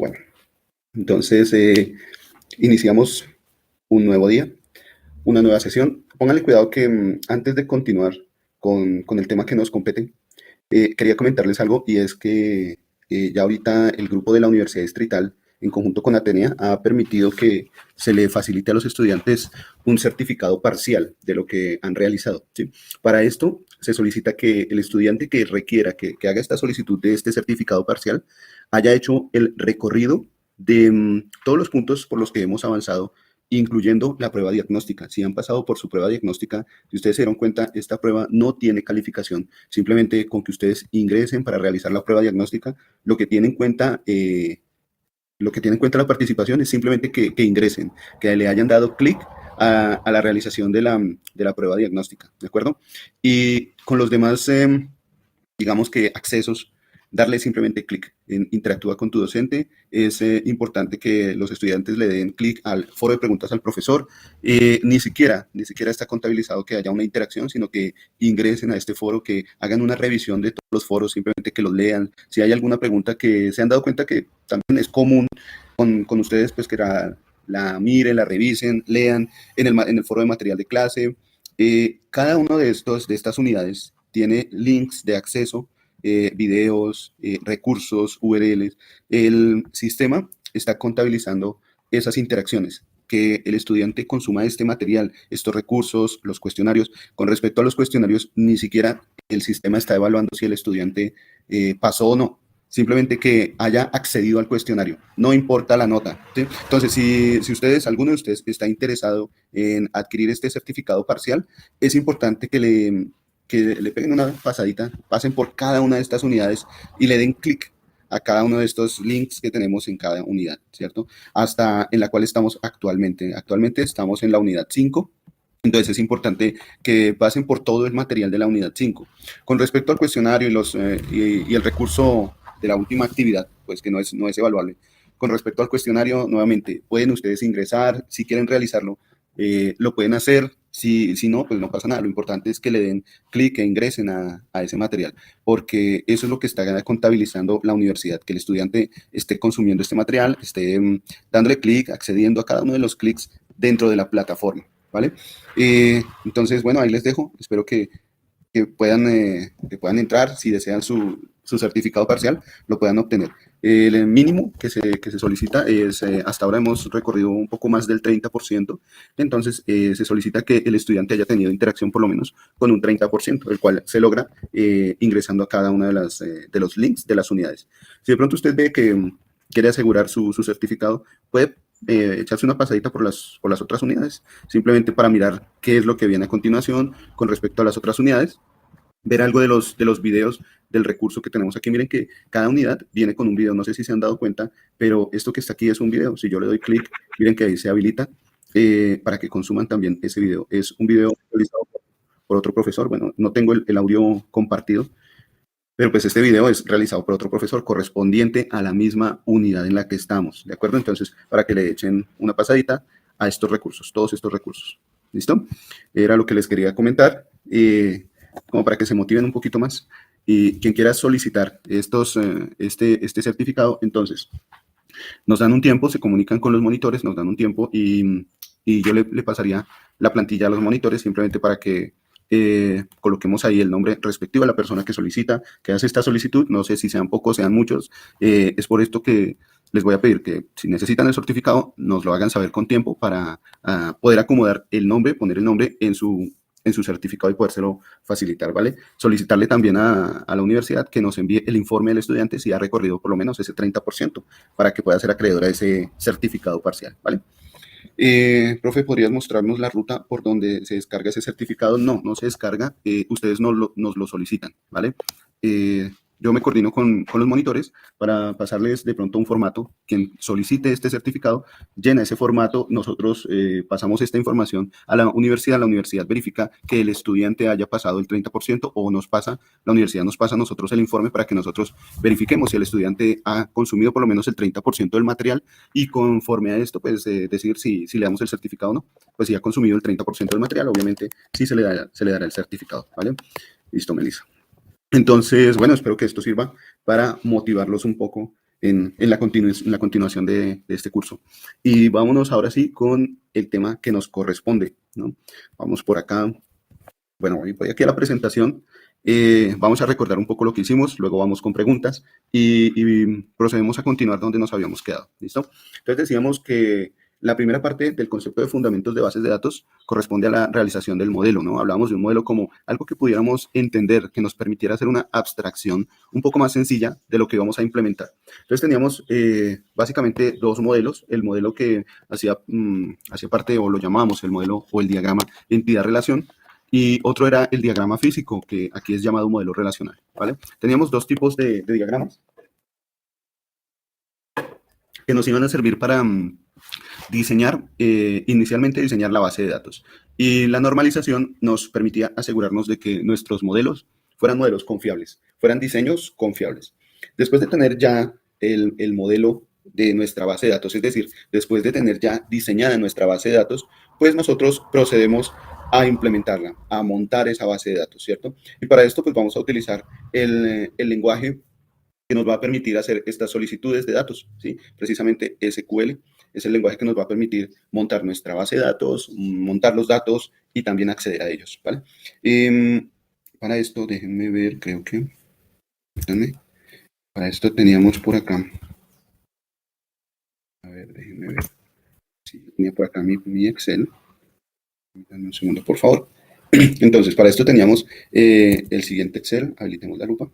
Bueno, entonces iniciamos un nuevo día, una nueva sesión. Pónganle cuidado que antes de continuar con el tema que nos compete, quería comentarles algo y es que ya ahorita el grupo de la Universidad Distrital, en conjunto con Atenea, ha permitido que se le facilite a los estudiantes un certificado parcial de lo que han realizado, ¿sí? Para esto se solicita que el estudiante que requiera que haga esta solicitud de este certificado parcial haya hecho el recorrido de todos los puntos por los que hemos avanzado, incluyendo la prueba diagnóstica. Si han pasado por su prueba diagnóstica, si ustedes se dieron cuenta, esta prueba no tiene calificación. Simplemente con que ustedes ingresen para realizar la prueba diagnóstica, lo que tiene en cuenta, la participación es simplemente que ingresen, que le hayan dado clic a la realización de la prueba diagnóstica, ¿de acuerdo? Y con los demás, digamos que accesos, darle simplemente clic en interactúa con tu docente. Es importante que los estudiantes le den clic al foro de preguntas al profesor. Ni siquiera está contabilizado que haya una interacción, sino que ingresen a este foro, que hagan una revisión de todos los foros, simplemente que los lean. Si hay alguna pregunta que se han dado cuenta que también es común con ustedes, pues que la miren, la revisen, lean en el foro de material de clase. Cada uno de estas unidades tiene links de acceso, videos, recursos, URLs. El sistema está contabilizando esas interacciones, que el estudiante consuma este material, estos recursos, los cuestionarios. Con respecto a los cuestionarios, ni siquiera el sistema está evaluando si el estudiante pasó o no. Simplemente que haya accedido al cuestionario, no importa la nota, ¿sí? Entonces, si alguno de ustedes está interesado en adquirir este certificado parcial, es importante que le peguen una pasadita, pasen por cada una de estas unidades y le den clic a cada uno de estos links que tenemos en cada unidad, ¿cierto? Hasta en la cual estamos actualmente. Actualmente estamos en la unidad 5. Entonces es importante que pasen por todo el material de la unidad 5. Con respecto al cuestionario y el recurso de la última actividad, pues que no es evaluable. Con respecto al cuestionario, nuevamente, pueden ustedes ingresar, si quieren realizarlo, lo pueden hacer. Si no, pues no pasa nada. Lo importante es que le den clic e ingresen a ese material, porque eso es lo que está contabilizando la universidad, que el estudiante esté consumiendo este material, esté dándole clic, accediendo a cada uno de los clics dentro de la plataforma, ¿vale? Entonces, bueno, ahí les dejo. Espero que puedan entrar. Si desean su certificado parcial, lo puedan obtener. El mínimo que se solicita es, hasta ahora hemos recorrido un poco más del 30%, entonces se solicita que el estudiante haya tenido interacción por lo menos con un 30%, el cual se logra ingresando a cada una de los links de las unidades. Si de pronto usted ve que quiere asegurar su certificado, puede echarse una pasadita por las otras unidades, simplemente para mirar qué es lo que viene a continuación con respecto a las otras unidades, ver algo de los videos del recurso que tenemos aquí. Miren que cada unidad viene con un video, no sé si se han dado cuenta, pero esto que está aquí es un video. Si yo le doy clic, miren que ahí se habilita para que consuman también ese video. Es un video realizado por otro profesor. Bueno, no tengo el audio compartido, pero pues este video es realizado por otro profesor correspondiente a la misma unidad en la que estamos, ¿de acuerdo? Entonces, para que le echen una pasadita a estos recursos, todos estos recursos. ¿Listo? Era lo que les quería comentar, como para que se motiven un poquito más. Y quien quiera solicitar este certificado, entonces, nos dan un tiempo, se comunican con los monitores, nos dan un tiempo y yo le pasaría la plantilla a los monitores simplemente para que coloquemos ahí el nombre respectivo a la persona que solicita, que hace esta solicitud. No sé si sean pocos, sean muchos. Es por esto que les voy a pedir que si necesitan el certificado, nos lo hagan saber con tiempo para poder acomodar el nombre, poner el nombre en su certificado y podérselo facilitar, ¿vale? Solicitarle también a la universidad que nos envíe el informe del estudiante si ha recorrido por lo menos ese 30% para que pueda ser acreedora a ese certificado parcial, ¿vale? Profe, ¿podrías mostrarnos la ruta por donde se descarga ese certificado? No se descarga, ustedes nos lo solicitan, ¿vale? Yo me coordino con los monitores para pasarles de pronto un formato. Quien solicite este certificado llena ese formato, nosotros pasamos esta información a la universidad verifica que el estudiante haya pasado el 30% o la universidad nos pasa a nosotros el informe para que nosotros verifiquemos si el estudiante ha consumido por lo menos el 30% del material y conforme a esto, pues decidir si le damos el certificado o no. Pues si ha consumido el 30% del material, obviamente sí se le dará el certificado, ¿vale? Listo, Melissa. Entonces, bueno, espero que esto sirva para motivarlos un poco en la continuación de este curso. Y vámonos ahora sí con el tema que nos corresponde, ¿no? Vamos por acá. Bueno, voy aquí a la presentación. Vamos a recordar un poco lo que hicimos, luego vamos con preguntas y procedemos a continuar donde nos habíamos quedado. ¿Listo? Entonces decíamos que la primera parte del concepto de fundamentos de bases de datos corresponde a la realización del modelo, ¿no? Hablábamos de un modelo como algo que pudiéramos entender, que nos permitiera hacer una abstracción un poco más sencilla de lo que íbamos a implementar. Entonces teníamos básicamente dos modelos, el modelo que hacía parte o lo llamábamos el modelo o el diagrama entidad-relación, y otro era el diagrama físico, que aquí es llamado modelo relacional, ¿vale? Teníamos dos tipos de diagramas que nos iban a servir para inicialmente diseñar la base de datos. Y la normalización nos permitía asegurarnos de que nuestros modelos fueran modelos confiables, fueran diseños confiables. Después de tener ya el modelo de nuestra base de datos, es decir, después de tener ya diseñada nuestra base de datos, pues nosotros procedemos a implementarla, a montar esa base de datos, ¿cierto? Y para esto, pues vamos a utilizar el lenguaje que nos va a permitir hacer estas solicitudes de datos, ¿sí? Precisamente SQL es el lenguaje que nos va a permitir montar nuestra base de datos, montar los datos y también acceder a ellos, ¿vale? Para esto, déjenme ver, creo que, espérame, para esto teníamos por acá, a ver, déjenme ver, sí, tenía por acá mi Excel, dame un segundo, por favor. Entonces, para esto teníamos el siguiente Excel, habilitemos la lupa.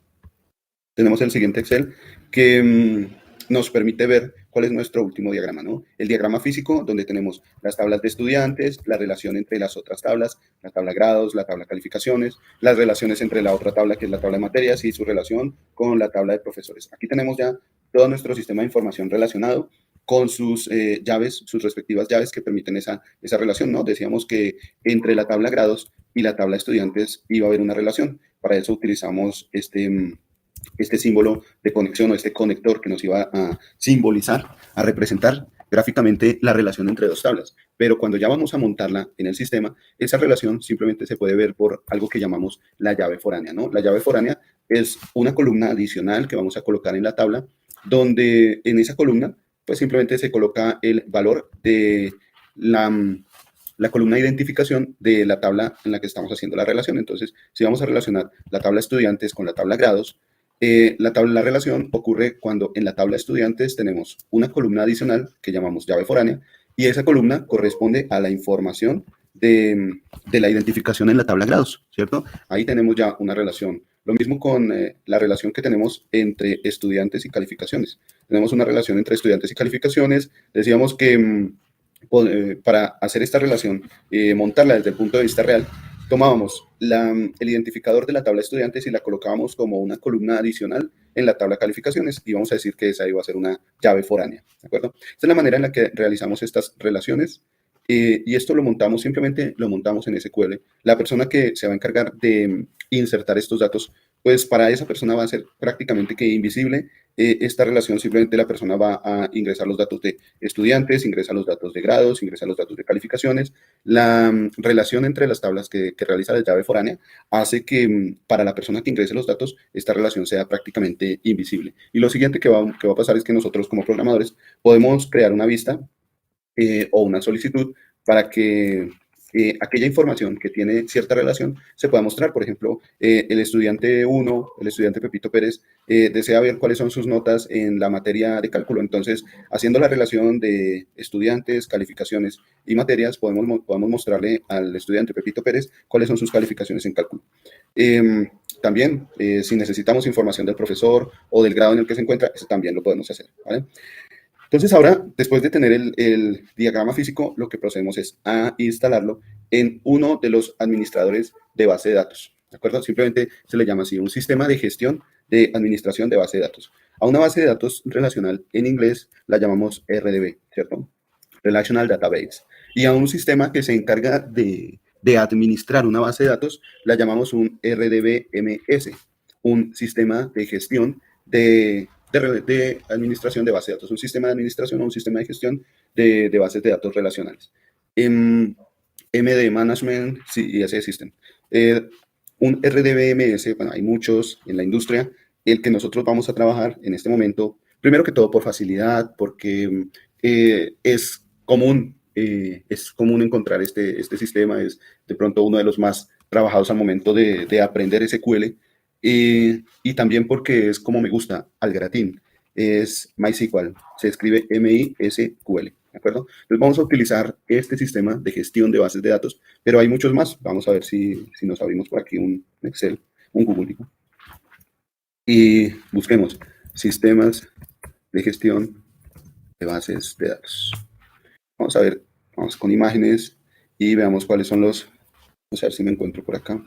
Tenemos el siguiente Excel que nos permite ver cuál es nuestro último diagrama, ¿no? El diagrama físico, donde tenemos las tablas de estudiantes, la relación entre las otras tablas, la tabla grados, la tabla calificaciones, las relaciones entre la otra tabla, que es la tabla de materias, y su relación con la tabla de profesores. Aquí tenemos ya todo nuestro sistema de información relacionado con sus llaves, sus respectivas llaves que permiten esa relación, ¿no? Decíamos que entre la tabla grados y la tabla estudiantes iba a haber una relación. Para eso utilizamos este símbolo de conexión o este conector que nos iba a simbolizar, a representar gráficamente la relación entre dos tablas. Pero cuando ya vamos a montarla en el sistema, esa relación simplemente se puede ver por algo que llamamos la llave foránea, ¿no? La llave foránea es una columna adicional que vamos a colocar en la tabla, donde en esa columna, pues simplemente se coloca el valor de la columna de identificación de la tabla en la que estamos haciendo la relación. Entonces, si vamos a relacionar la tabla estudiantes con la tabla grados, la relación ocurre cuando en la tabla estudiantes tenemos una columna adicional que llamamos llave foránea y esa columna corresponde a la información de la identificación en la tabla grados, ¿cierto? Ahí tenemos ya una relación. Lo mismo con la relación que tenemos entre estudiantes y calificaciones. Tenemos una relación entre estudiantes y calificaciones. Decíamos que para hacer esta relación, montarla desde el punto de vista real, tomábamos el identificador de la tabla estudiantes y la colocábamos como una columna adicional en la tabla calificaciones y vamos a decir que esa iba a ser una llave foránea, ¿de acuerdo? Esta es la manera en la que realizamos estas relaciones y esto simplemente lo montamos en SQL. La persona que se va a encargar de insertar estos datos, pues para esa persona va a ser prácticamente que invisible esta relación. Simplemente la persona va a ingresar los datos de estudiantes, ingresa los datos de grados, ingresa los datos de calificaciones. La relación entre las tablas que realiza la llave foránea hace que para la persona que ingrese los datos, esta relación sea prácticamente invisible. Y lo siguiente que va a pasar es que nosotros como programadores podemos crear una vista o una solicitud para que aquella información que tiene cierta relación se pueda mostrar. Por ejemplo, el estudiante 1, el estudiante Pepito Pérez, desea ver cuáles son sus notas en la materia de cálculo. Entonces, haciendo la relación de estudiantes, calificaciones y materias, podemos mostrarle al estudiante Pepito Pérez cuáles son sus calificaciones en cálculo. También, si necesitamos información del profesor o del grado en el que se encuentra, eso también lo podemos hacer, ¿vale? Entonces ahora, después de tener el diagrama físico, lo que procedemos es a instalarlo en uno de los administradores de base de datos, ¿de acuerdo? Simplemente se le llama así, un sistema de gestión de administración de base de datos. A una base de datos relacional en inglés la llamamos RDB, ¿cierto? Relational Database. Y a un sistema que se encarga de administrar una base de datos la llamamos un RDBMS, un sistema de gestión de administración de bases de datos, un sistema de administración o un sistema de gestión de bases de datos relacionales. MD Management, sí, y así existen. Un RDBMS, bueno, hay muchos en la industria. El que nosotros vamos a trabajar en este momento Primero que todo por facilidad, porque es común encontrar este sistema, es de pronto uno de los más trabajados al momento de aprender SQL, y también porque es como me gusta, al gratín, es MySQL, se escribe MySQL, ¿de acuerdo? Entonces vamos a utilizar este sistema de gestión de bases de datos, pero hay muchos más. Vamos a ver si nos abrimos por aquí un Excel, un Google, digo, y busquemos sistemas de gestión de bases de datos. Vamos a ver, vamos con imágenes y veamos cuáles son los, vamos a ver si me encuentro por acá.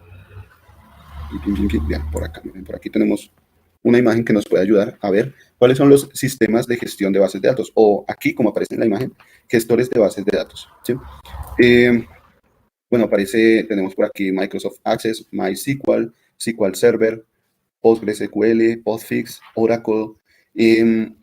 Bien, por acá, miren, por aquí tenemos una imagen que nos puede ayudar a ver cuáles son los sistemas de gestión de bases de datos, o aquí, como aparece en la imagen, gestores de bases de datos, ¿sí? Bueno, tenemos por aquí Microsoft Access, MySQL, SQL Server, PostgreSQL, Postfix, Oracle.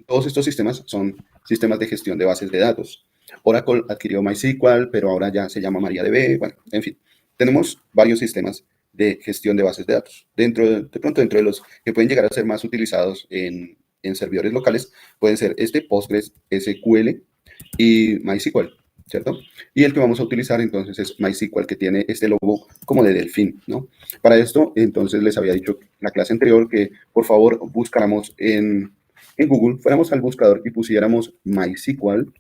Todos estos sistemas son sistemas de gestión de bases de datos. Oracle adquirió MySQL, pero ahora ya se llama MariaDB. Bueno, en fin, tenemos varios sistemas de gestión de bases de datos. Dentro de los que pueden llegar a ser más utilizados en servidores locales, pueden ser PostgreSQL y MySQL, ¿cierto? Y el que vamos a utilizar entonces es MySQL, que tiene este logo como de delfín, ¿no? Para esto, entonces les había dicho en la clase anterior que por favor buscáramos en Google, fuéramos al buscador y pusiéramos MySQL.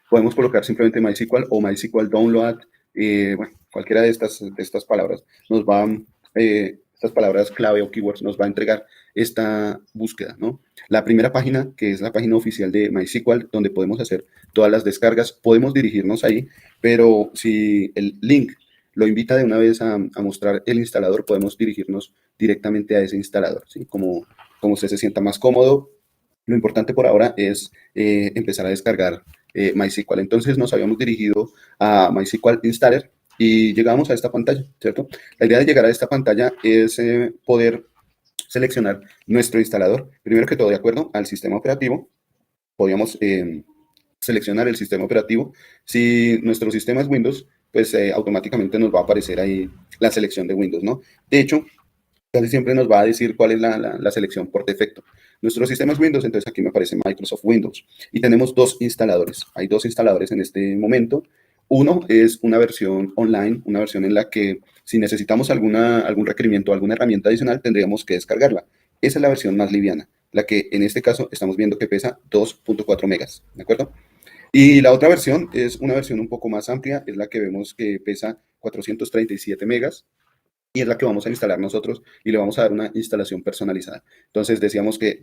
Podemos colocar simplemente MySQL o MySQL Download, bueno, cualquiera de estas palabras nos va, estas palabras clave o keywords nos va a entregar esta búsqueda, ¿no? La primera página, que es la página oficial de MySQL, donde podemos hacer todas las descargas, podemos dirigirnos ahí, pero si el link lo invita de una vez a mostrar el instalador, podemos dirigirnos directamente a ese instalador, ¿sí? Como usted se sienta más cómodo. Lo importante por ahora es empezar a descargar MySQL. Entonces nos habíamos dirigido a MySQL Installer y llegamos a esta pantalla, ¿cierto? La idea de llegar a esta pantalla es poder seleccionar nuestro instalador. Primero que todo, de acuerdo al sistema operativo, podríamos seleccionar el sistema operativo. Si nuestro sistema es Windows, pues automáticamente nos va a aparecer ahí la selección de Windows, ¿no? De hecho, casi siempre nos va a decir cuál es la selección por defecto. Nuestro sistema es Windows, entonces aquí me aparece Microsoft Windows. Y tenemos dos instaladores. Hay dos instaladores en este momento. Uno es una versión online, una versión en la que si necesitamos algún requerimiento o alguna herramienta adicional, tendríamos que descargarla. Esa es la versión más liviana, la que en este caso estamos viendo que pesa 2.4 megas, ¿de acuerdo? Y la otra versión es una versión un poco más amplia, es la que vemos que pesa 437 megas, y es la que vamos a instalar nosotros y le vamos a dar una instalación personalizada. Entonces decíamos que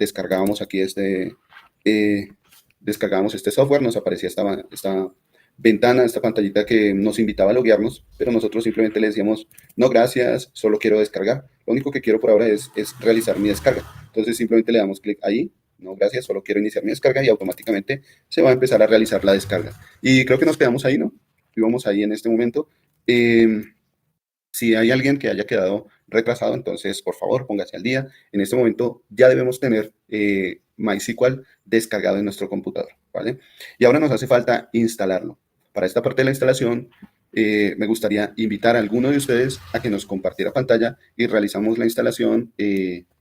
eh, descargábamos este software, nos aparecía esta ventana, esta pantallita que nos invitaba a loguearnos, pero nosotros simplemente le decíamos, no gracias, solo quiero descargar. Lo único que quiero por ahora es realizar mi descarga. Entonces simplemente le damos clic ahí, no gracias, solo quiero iniciar mi descarga, y automáticamente se va a empezar a realizar la descarga. Y creo que nos quedamos ahí, ¿no? Vivamos ahí en este momento. Si hay alguien que haya quedado retrasado, entonces por favor póngase al día. En este momento ya debemos tener MySQL descargado en nuestro computador, ¿vale? Y ahora nos hace falta instalarlo. Para esta parte de la instalación, me gustaría invitar a alguno de ustedes a que nos compartiera pantalla y realizamos la instalación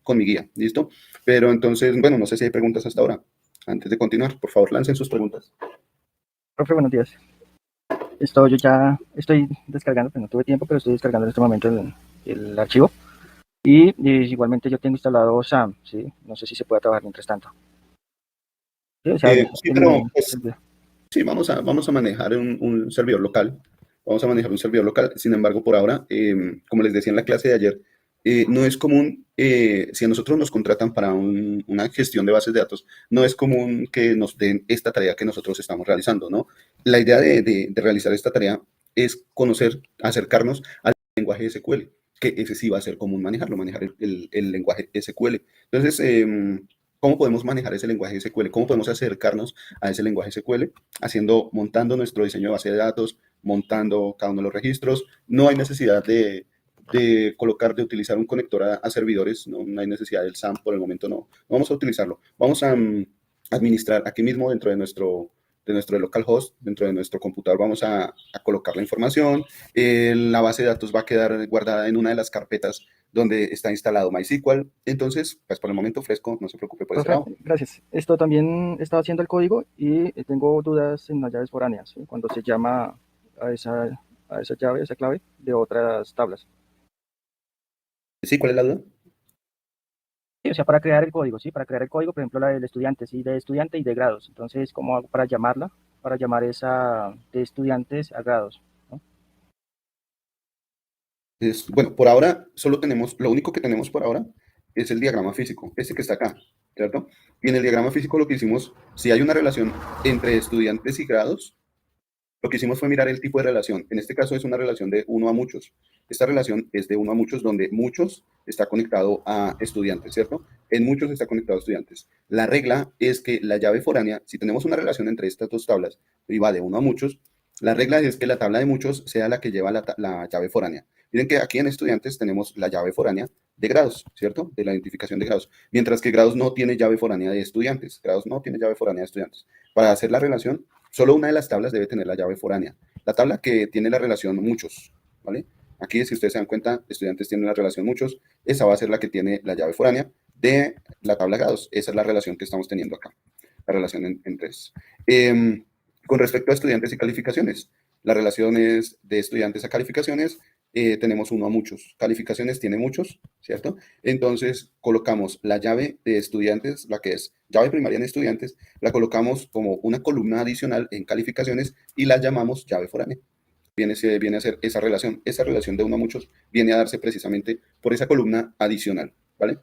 con mi guía, ¿listo? Pero entonces, bueno, no sé si hay preguntas hasta ahora. Antes de continuar, por favor, lancen sus preguntas. Profe, buenos días. Yo ya estoy descargando, pues no tuve tiempo, pero estoy descargando en este momento el archivo. Y igualmente yo tengo instalado SAM, ¿sí? No sé si se puede trabajar mientras tanto. Sí, o sea, Sí, pero pues, sí, vamos a manejar un servidor local. Vamos a manejar un servidor local. Sin embargo, por ahora, como les decía en la clase de ayer, no es común, si a nosotros nos contratan para una gestión de bases de datos, no es común que nos den esta tarea que nosotros estamos realizando, ¿no? La idea de realizar esta tarea es conocer, acercarnos al lenguaje SQL, que ese sí va a ser común manejarlo, manejar el lenguaje SQL. Entonces, ¿cómo podemos manejar ese lenguaje SQL? ¿Cómo podemos acercarnos a ese lenguaje SQL? Montando nuestro diseño de base de datos, montando cada uno de los registros. No hay necesidad de utilizar un conector a servidores, no hay necesidad del SAM por el momento, no vamos a utilizarlo. Vamos a administrar aquí mismo dentro de nuestro localhost, dentro de nuestro computador, vamos a colocar la información. La base de datos va a quedar guardada en una de las carpetas donde está instalado MySQL. Entonces, pues por el momento fresco, no se preocupe por ese Profe, lado. gracias. Esto también estaba haciendo el código y tengo dudas en las llaves foráneas, ¿sí? Cuando se llama a esa llave, a esa clave de otras tablas. ¿Sí? ¿Cuál es la duda? Sí, o sea, para crear el código, ¿sí? Para crear el código, por ejemplo, la del estudiante, ¿sí? De estudiante y de grados. Entonces, ¿cómo hago para llamarla? Para llamar esa de estudiantes a grados, ¿no? Bueno, por ahora solo tenemos, lo único que tenemos por ahora es el diagrama físico, este que está acá, ¿cierto? Y en el diagrama físico lo que hicimos, si hay una relación entre estudiantes y grados, lo que hicimos fue mirar el tipo de relación. En este caso es una relación de uno a muchos. Esta relación es de uno a muchos, donde muchos está conectado a estudiantes, ¿cierto? En muchos está conectado a estudiantes. La regla es que la llave foránea, si tenemos una relación entre estas dos tablas y va de uno a muchos, la regla es que la tabla de muchos sea la que lleva la llave foránea. Miren que aquí en estudiantes tenemos la llave foránea de grados, ¿cierto? De la identificación de grados. Mientras que grados no tiene llave foránea de estudiantes. Grados no tiene llave foránea de estudiantes. Para hacer la relación, solo una de las tablas debe tener la llave foránea. La tabla que tiene la relación muchos, ¿vale? Aquí, si ustedes se dan cuenta, estudiantes tienen la relación muchos. Esa va a ser la que tiene la llave foránea de la tabla grados. Esa es la relación que estamos teniendo acá. La relación entre esos. Con respecto a estudiantes y calificaciones, la relación es de estudiantes a calificaciones. Tenemos uno a muchos. Calificaciones tiene muchos, ¿cierto? Entonces colocamos la llave de estudiantes, la que es llave primaria en estudiantes, la colocamos como una columna adicional en calificaciones y la llamamos llave foránea. Viene a ser esa relación. Esa relación de uno a muchos viene a darse precisamente por esa columna adicional, ¿vale?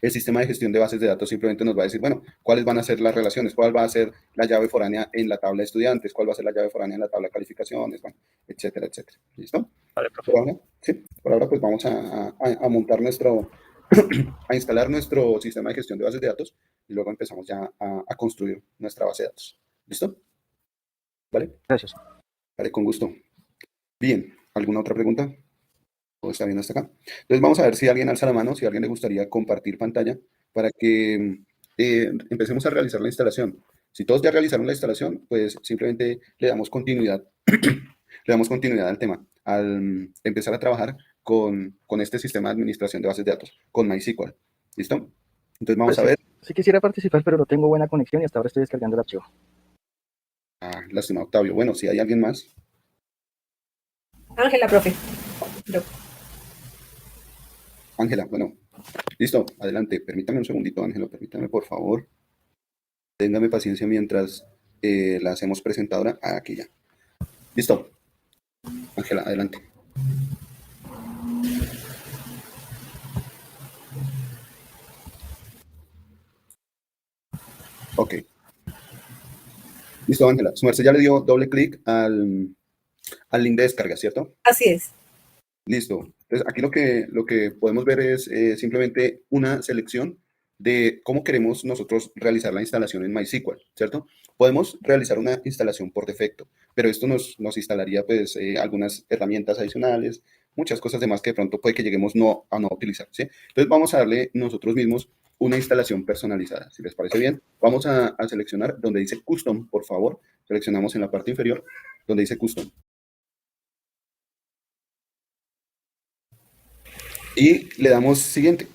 El sistema de gestión de bases de datos simplemente nos va a decir, bueno, cuáles van a ser las relaciones, cuál va a ser la llave foránea en la tabla de estudiantes, cuál va a ser la llave foránea en la tabla de calificaciones, bueno, etcétera, etcétera. ¿Listo? Vale, profe. Por ahora, sí, por ahora pues vamos a montar a instalar nuestro sistema de gestión de bases de datos y luego empezamos ya a construir nuestra base de datos. ¿Listo? ¿Vale? Gracias. Vale, con gusto. Bien, ¿alguna otra pregunta? ¿Todo está bien hasta acá? Entonces vamos a ver si alguien alza la mano, si a alguien le gustaría compartir pantalla para que empecemos a realizar la instalación. Si todos ya realizaron la instalación, pues simplemente le damos continuidad, le damos continuidad al tema, al empezar a trabajar con este sistema de administración de bases de datos, con MySQL. ¿Listo? Entonces vamos Pues a sí, ver. sí quisiera participar, pero no tengo buena conexión y hasta ahora estoy descargando el archivo. Lástima, Octavio. Bueno, si hay alguien más. Ángela, profe. Yo. Ángela, bueno, listo, adelante. Permítame un segundito, Ángela, permítame, por favor. Téngame paciencia mientras la hacemos presentadora. Aquí ya. Listo. Ángela, adelante. Ok. Listo, Ángela. Su merced ya le dio doble clic al link de descarga, ¿cierto? Así es. Listo. Entonces, aquí lo que podemos ver es simplemente una selección de cómo queremos nosotros realizar la instalación en MySQL, ¿cierto? Podemos realizar una instalación por defecto, pero esto nos instalaría pues algunas herramientas adicionales, muchas cosas demás que de pronto puede que lleguemos a no utilizar, ¿sí? Entonces vamos a darle nosotros mismos una instalación personalizada. Si les parece bien, vamos a seleccionar donde dice Custom, por favor. Seleccionamos en la parte inferior donde dice Custom. Y le damos siguiente.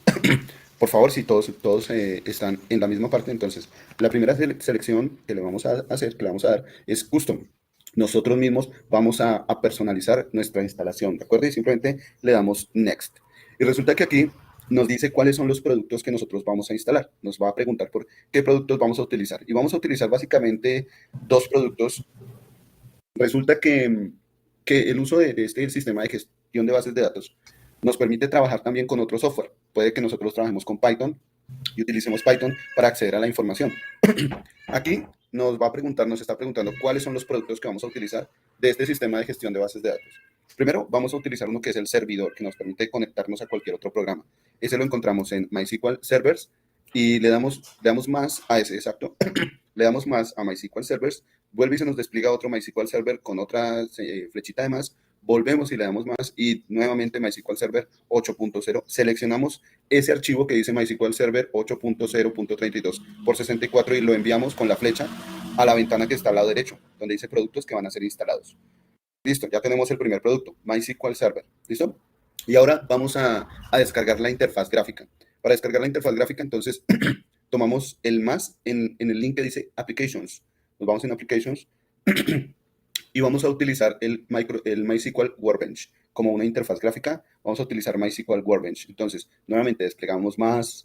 Por favor, si todos están en la misma parte, entonces la primera selección que le vamos a hacer, que le vamos a dar, es custom. Nosotros mismos vamos a personalizar nuestra instalación, ¿de acuerdo? Y simplemente le damos next. Y resulta que aquí nos dice cuáles son los productos que nosotros vamos a instalar. Nos va a preguntar por qué productos vamos a utilizar. Y vamos a utilizar básicamente dos productos. Resulta que el uso de este sistema de gestión de bases de datos nos permite trabajar también con otro software. Puede que nosotros trabajemos con Python y utilicemos Python para acceder a la información. Aquí nos está preguntando cuáles son los productos que vamos a utilizar de este sistema de gestión de bases de datos. Primero, vamos a utilizar uno que es el servidor, que nos permite conectarnos a cualquier otro programa. Ese lo encontramos en MySQL Servers y le damos más a ese, exacto. Le damos más a MySQL Servers, vuelve y se nos despliega otro MySQL Server con otra flechita de más, volvemos y le damos más y nuevamente MySQL Server 8.0, seleccionamos ese archivo que dice MySQL Server 8.0.32 por 64 y lo enviamos con la flecha a la ventana que está al lado derecho, donde dice productos que van a ser instalados. Listo, ya tenemos el primer producto, MySQL Server. ¿Listo? Y ahora vamos a descargar la interfaz gráfica. Para descargar la interfaz gráfica, entonces, tomamos el más en el link que dice Applications. Nos vamos en Applications y vamos a utilizar el MySQL Workbench como una interfaz gráfica. Vamos a utilizar MySQL Workbench. Entonces, nuevamente desplegamos más,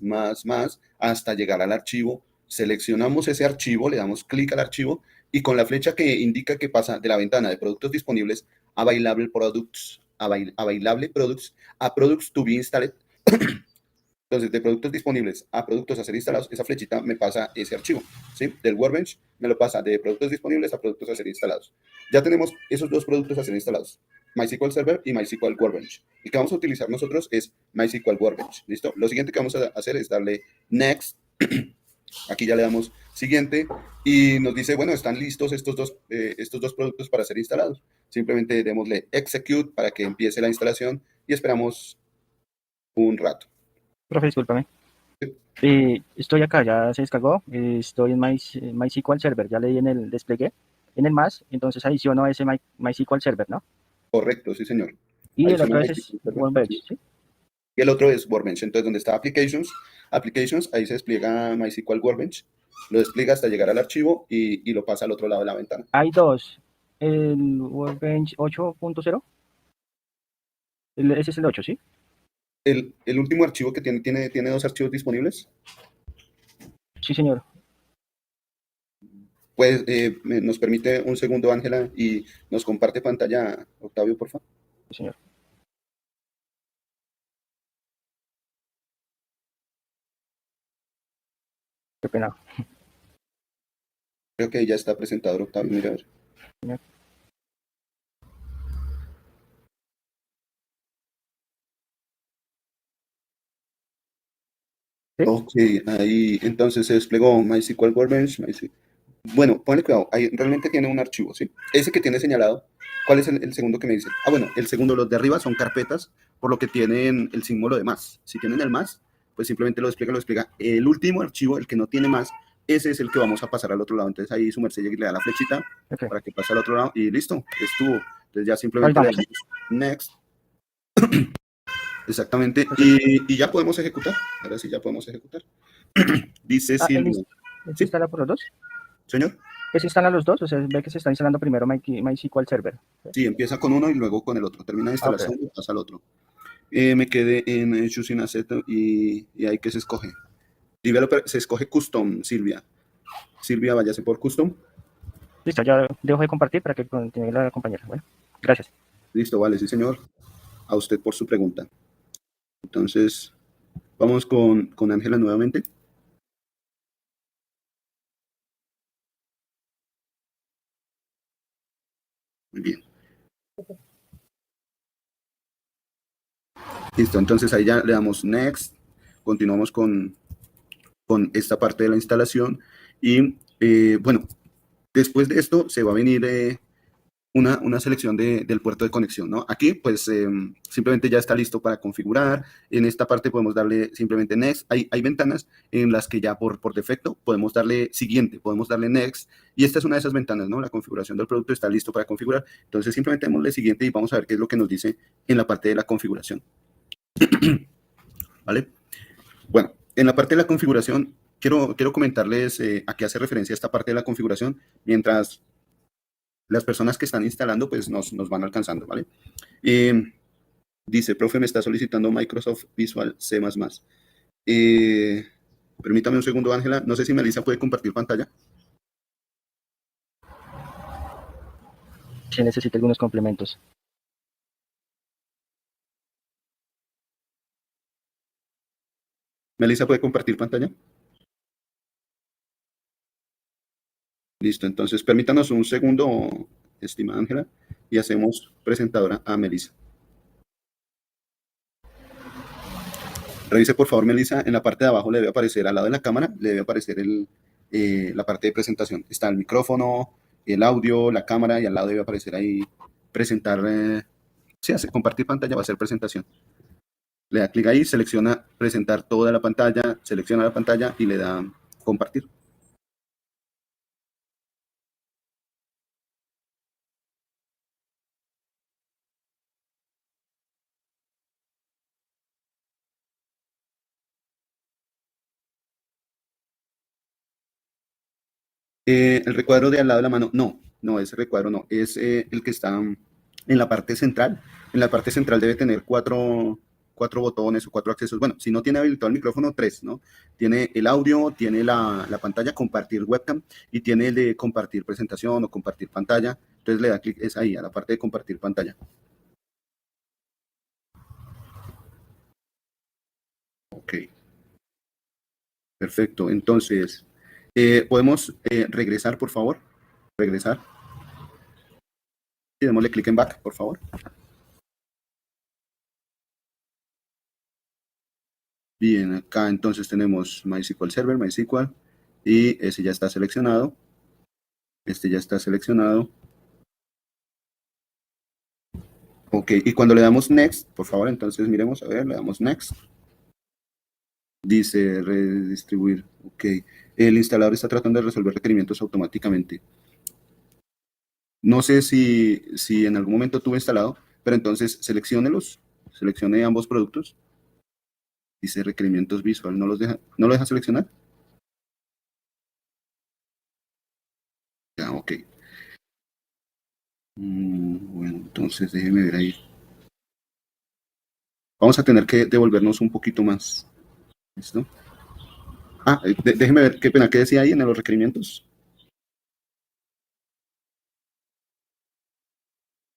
hasta llegar al archivo. Seleccionamos ese archivo, le damos clic al archivo y con la flecha que indica que pasa de la ventana de productos disponibles a Available Products, a Products to be installed. Entonces, de productos disponibles a productos a ser instalados, esa flechita me pasa ese archivo, ¿sí? Del Workbench me lo pasa de productos disponibles a productos a ser instalados. Ya tenemos esos dos productos a ser instalados, MySQL Server y MySQL Workbench. El que vamos a utilizar nosotros es MySQL Workbench, ¿listo? Lo siguiente que vamos a hacer es darle Next. Aquí ya le damos siguiente y nos dice, bueno, están listos estos dos productos para ser instalados. Simplemente démosle Execute para que empiece la instalación y esperamos un rato. Profe, discúlpame. Estoy acá, ya se descargó. Estoy en MySQL Server, ya leí en el despliegue, en el más, entonces adiciono a ese MySQL Server, ¿no? Correcto, sí, señor. Y el Adiciona otro es MySQL Server, Workbench, sí. ¿sí? Y el otro es Workbench. Entonces, donde está Applications, ahí se despliega MySQL Workbench, lo despliega hasta llegar al archivo y lo pasa al otro lado de la ventana. Hay dos, el Workbench 8.0, ese es el 8, ¿sí? El último archivo que tiene dos archivos disponibles, Sí, señor. pues nos permite un segundo, Ángela, y nos comparte pantalla, Octavio, por favor. Sí, señor. Qué pena. Creo que ya está presentado, Octavio, mira a ver. Señor. ¿Sí? Ok, ahí entonces se desplegó MySQL Workbench. Bueno, ponle cuidado, ahí realmente tiene un archivo, ¿sí? Ese que tiene señalado, ¿cuál es el segundo que me dice? Ah, bueno, el segundo, los de arriba son carpetas, por lo que tienen el símbolo de más. Si tienen el más, pues simplemente lo despliega. El último archivo, el que no tiene más, ese es el que vamos a pasar al otro lado. Entonces ahí su merced le da la flechita Ok. para que pase al otro lado y listo, estuvo. Entonces ya Ahí simplemente le vamos, ¿sí? damos next, exactamente, Perfecto. y ya podemos ejecutar. Ahora sí ya podemos ejecutar. Dice Ah, Silvia. ¿se ¿Sí, instala por los dos? señor? ¿Que se instalan los dos? O sea, ve que se está instalando primero MySQL Server. ¿Sí? Sí, empieza con uno y luego con el otro. Termina de Ah, ok. instalación y pasa al otro. Me quedé en Choosing Asset y ahí que se escoge. Developer, se escoge Custom, Silvia. Silvia, váyase por Custom. Listo, ya dejo de compartir para que continúe la compañera. Bueno, gracias. Listo, vale, sí, señor. A usted por su pregunta. Entonces, vamos con Ángela nuevamente. Muy bien. Listo, entonces ahí ya le damos Next. Continuamos con esta parte de la instalación. Y bueno, después de esto se va a venir una selección del puerto de conexión, ¿no? Aquí, pues, simplemente ya está listo para configurar. En esta parte podemos darle simplemente Next. Hay ventanas en las que ya por defecto podemos darle siguiente, podemos darle Next. Y esta es una de esas ventanas, ¿no? La configuración del producto está listo para configurar. Entonces, simplemente démosle siguiente y vamos a ver qué es lo que nos dice en la parte de la configuración, ¿vale? Bueno, en la parte de la configuración, quiero comentarles a qué hace referencia esta parte de la configuración, mientras las personas que están instalando, pues nos van alcanzando, ¿vale? Dice, profe, me está solicitando Microsoft Visual C++. Eh, Permítame un segundo, Ángela. No sé si Melissa puede compartir pantalla. Si necesita algunos complementos. Melissa puede compartir pantalla. Listo, entonces permítanos un segundo, estimada Ángela, y hacemos presentadora a Melissa. Revise por favor, Melissa, en la parte de abajo le debe aparecer, al lado de la cámara, le debe aparecer la parte de presentación. Está el micrófono, el audio, la cámara, y al lado debe aparecer ahí presentar, sí, hace compartir pantalla, va a ser presentación. Le da clic ahí, selecciona presentar toda la pantalla, selecciona la pantalla y le da compartir. El recuadro de al lado de la mano, no, ese recuadro no, es el que está en la parte central. En la parte central debe tener cuatro botones o cuatro accesos. Bueno, si no tiene habilitado el micrófono, tres, ¿no? Tiene el audio, tiene la pantalla, compartir webcam, y tiene el de compartir presentación o compartir pantalla. Entonces le da clic, es ahí, a la parte de compartir pantalla. Ok, perfecto. Entonces, ¿podemos regresar, por favor? Regresar. Y démosle clic en back, por favor. Bien, acá entonces tenemos MySQL Server, MySQL, y ese ya está seleccionado. Este ya está seleccionado. Ok, y cuando le damos Next, por favor, entonces miremos, a ver, le damos Next. Dice redistribuir. Ok, el instalador está tratando de resolver requerimientos automáticamente. No sé si en algún momento tuvo instalado, pero entonces selecciónelos, seleccione ambos productos. Dice requerimientos visual, ¿no lo deja seleccionar? Ya, ok. Bueno, entonces déjeme ver ahí. Vamos a tener que devolvernos un poquito más. ¿Listo? Ah, déjeme ver qué pena, qué decía ahí en los requerimientos.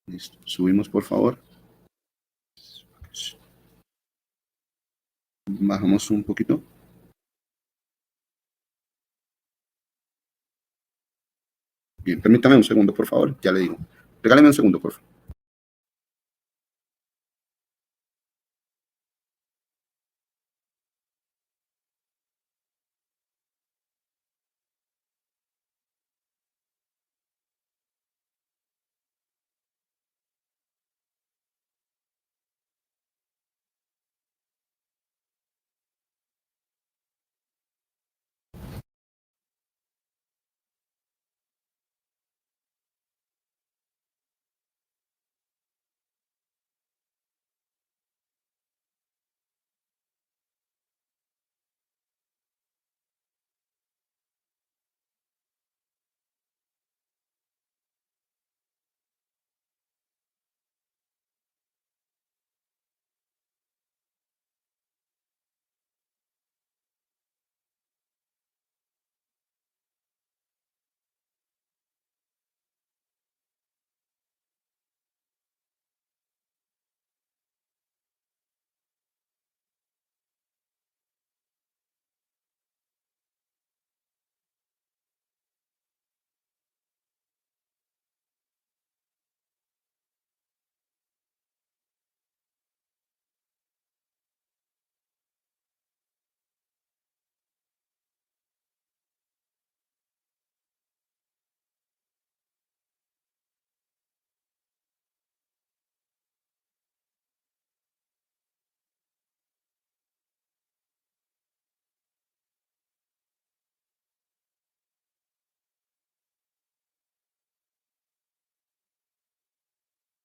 Listo. Subimos, por favor. Bajamos un poquito. Bien, permítame un segundo, por favor. Ya le digo. Regáleme un segundo, por favor.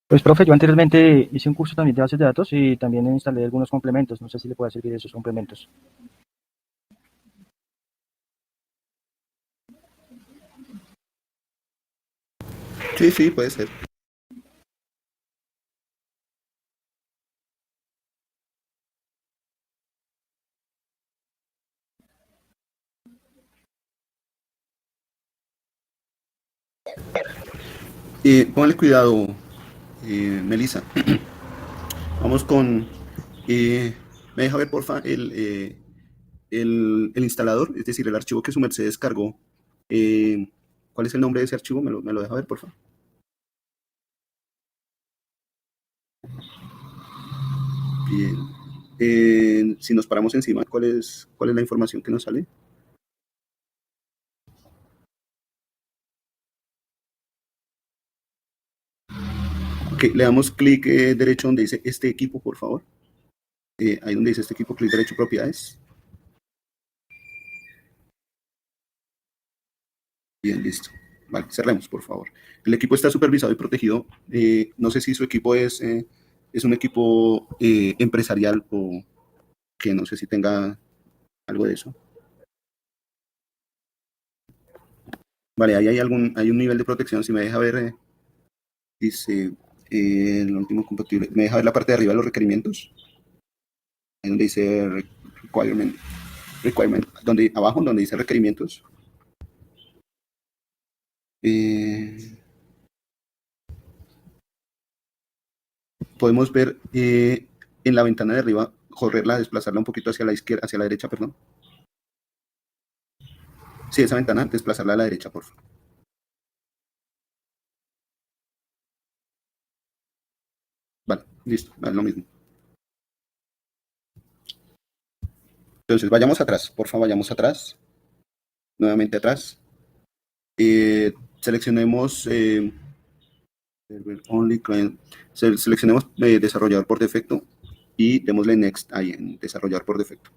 Pues, profe, yo anteriormente hice un curso también de bases de datos y también instalé algunos complementos. No sé si le puede servir esos complementos. Sí, sí, puede ser. Póngale cuidado, Melissa. Vamos con... ¿Me deja ver, porfa, el instalador? Es decir, el archivo que su merced descargó. Eh, ¿Cuál es el nombre de ese archivo? ¿Me lo deja ver, porfa? Bien. Si nos paramos encima, ¿cuál es la información que nos sale? Ok, le damos clic derecho donde dice este equipo, por favor. Ahí donde dice este equipo, clic derecho, propiedades. Bien, listo. Vale, cerremos, por favor. El equipo está supervisado y protegido. No sé si su equipo es un equipo empresarial o que no sé si tenga algo de eso. Vale, ahí hay un nivel de protección. Si me deja ver, dice el último compatible. Me deja ver la parte de arriba de los requerimientos. Ahí donde dice requirement, donde, abajo donde dice requerimientos. Podemos ver en la ventana de arriba, correrla, desplazarla un poquito hacia la izquierda, hacia la derecha, perdón. Sí, esa ventana, desplazarla a la derecha, por favor. Vale, listo, es lo mismo. Entonces, vayamos atrás, por favor, vayamos atrás. Nuevamente atrás. Seleccionemos only client. Seleccionemos desarrollador por defecto y démosle next ahí en desarrollador por defecto.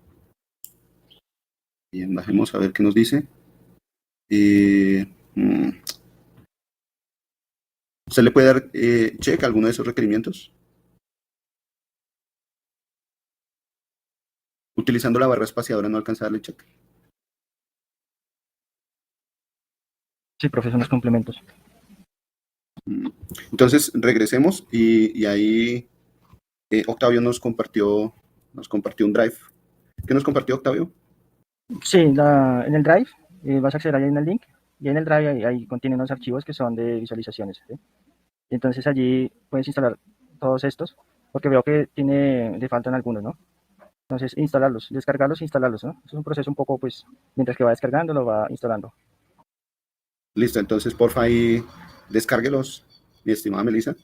Bien, bajemos a ver qué nos dice. ¿Usted le puede dar check a alguno de esos requerimientos? Utilizando la barra espaciadora no alcanza a darle check. Sí, profe, son los complementos. Entonces, regresemos y ahí Octavio nos compartió un drive. ¿Qué nos compartió Octavio? Sí, en el Drive vas a acceder ahí en el link y en el Drive ahí contiene unos archivos que son de visualizaciones. ¿Sí? Entonces allí puedes instalar todos estos porque veo que le faltan algunos, ¿no? Entonces instalarlos, descargarlos e instalarlos, ¿no? Es un proceso un poco, pues, mientras que va descargando, lo va instalando. Listo, entonces porfa ahí descárguelos, mi estimada Melissa.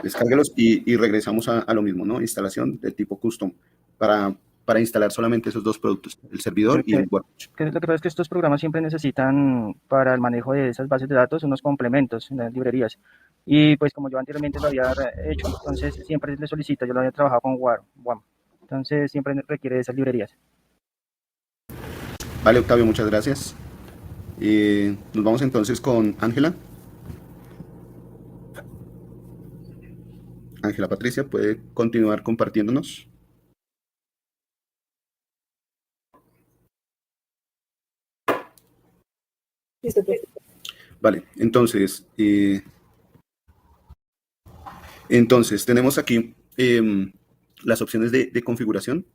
Descárguelos y regresamos a lo mismo, ¿no? Instalación de tipo custom para instalar solamente esos dos productos, el servidor y el workbench. Lo que pasa es que estos programas siempre necesitan para el manejo de esas bases de datos unos complementos, unas librerías. Y pues como yo anteriormente lo había hecho, entonces siempre le solicita, yo lo había trabajado con WAM. Entonces siempre requiere de esas librerías. Vale, Octavio, muchas gracias. Nos vamos entonces con Ángela. Ángela Patricia, ¿puede continuar compartiéndonos? Vale, entonces tenemos aquí las opciones de configuración.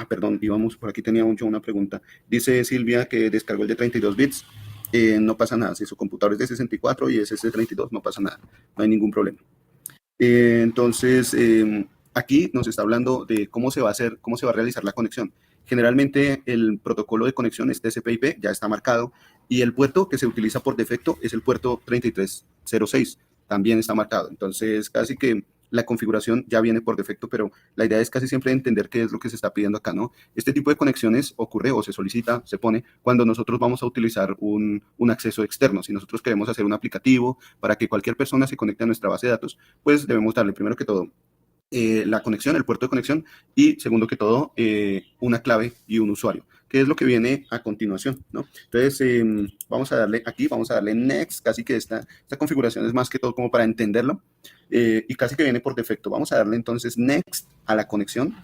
Perdón, íbamos, por aquí tenía yo una pregunta. Dice Silvia que descargó el de 32 bits. No pasa nada. Si su computador es de 64 y ese es de 32, no pasa nada. No hay ningún problema. Entonces, aquí nos está hablando de cómo se va a realizar la conexión. Generalmente el protocolo de conexión es TCP/IP, ya está marcado, y el puerto que se utiliza por defecto es el puerto 3306, también está marcado. Entonces, casi que la configuración ya viene por defecto, pero la idea es casi siempre entender qué es lo que se está pidiendo acá, ¿no? Este tipo de conexiones ocurre o se solicita, se pone, cuando nosotros vamos a utilizar un acceso externo. Si nosotros queremos hacer un aplicativo para que cualquier persona se conecte a nuestra base de datos, pues debemos darle primero que todo la conexión, el puerto de conexión y segundo que todo una clave y un usuario, que es lo que viene a continuación, ¿no? Entonces vamos a darle next, casi que esta configuración es más que todo como para entenderlo y casi que viene por defecto. Vamos a darle entonces next a la conexión.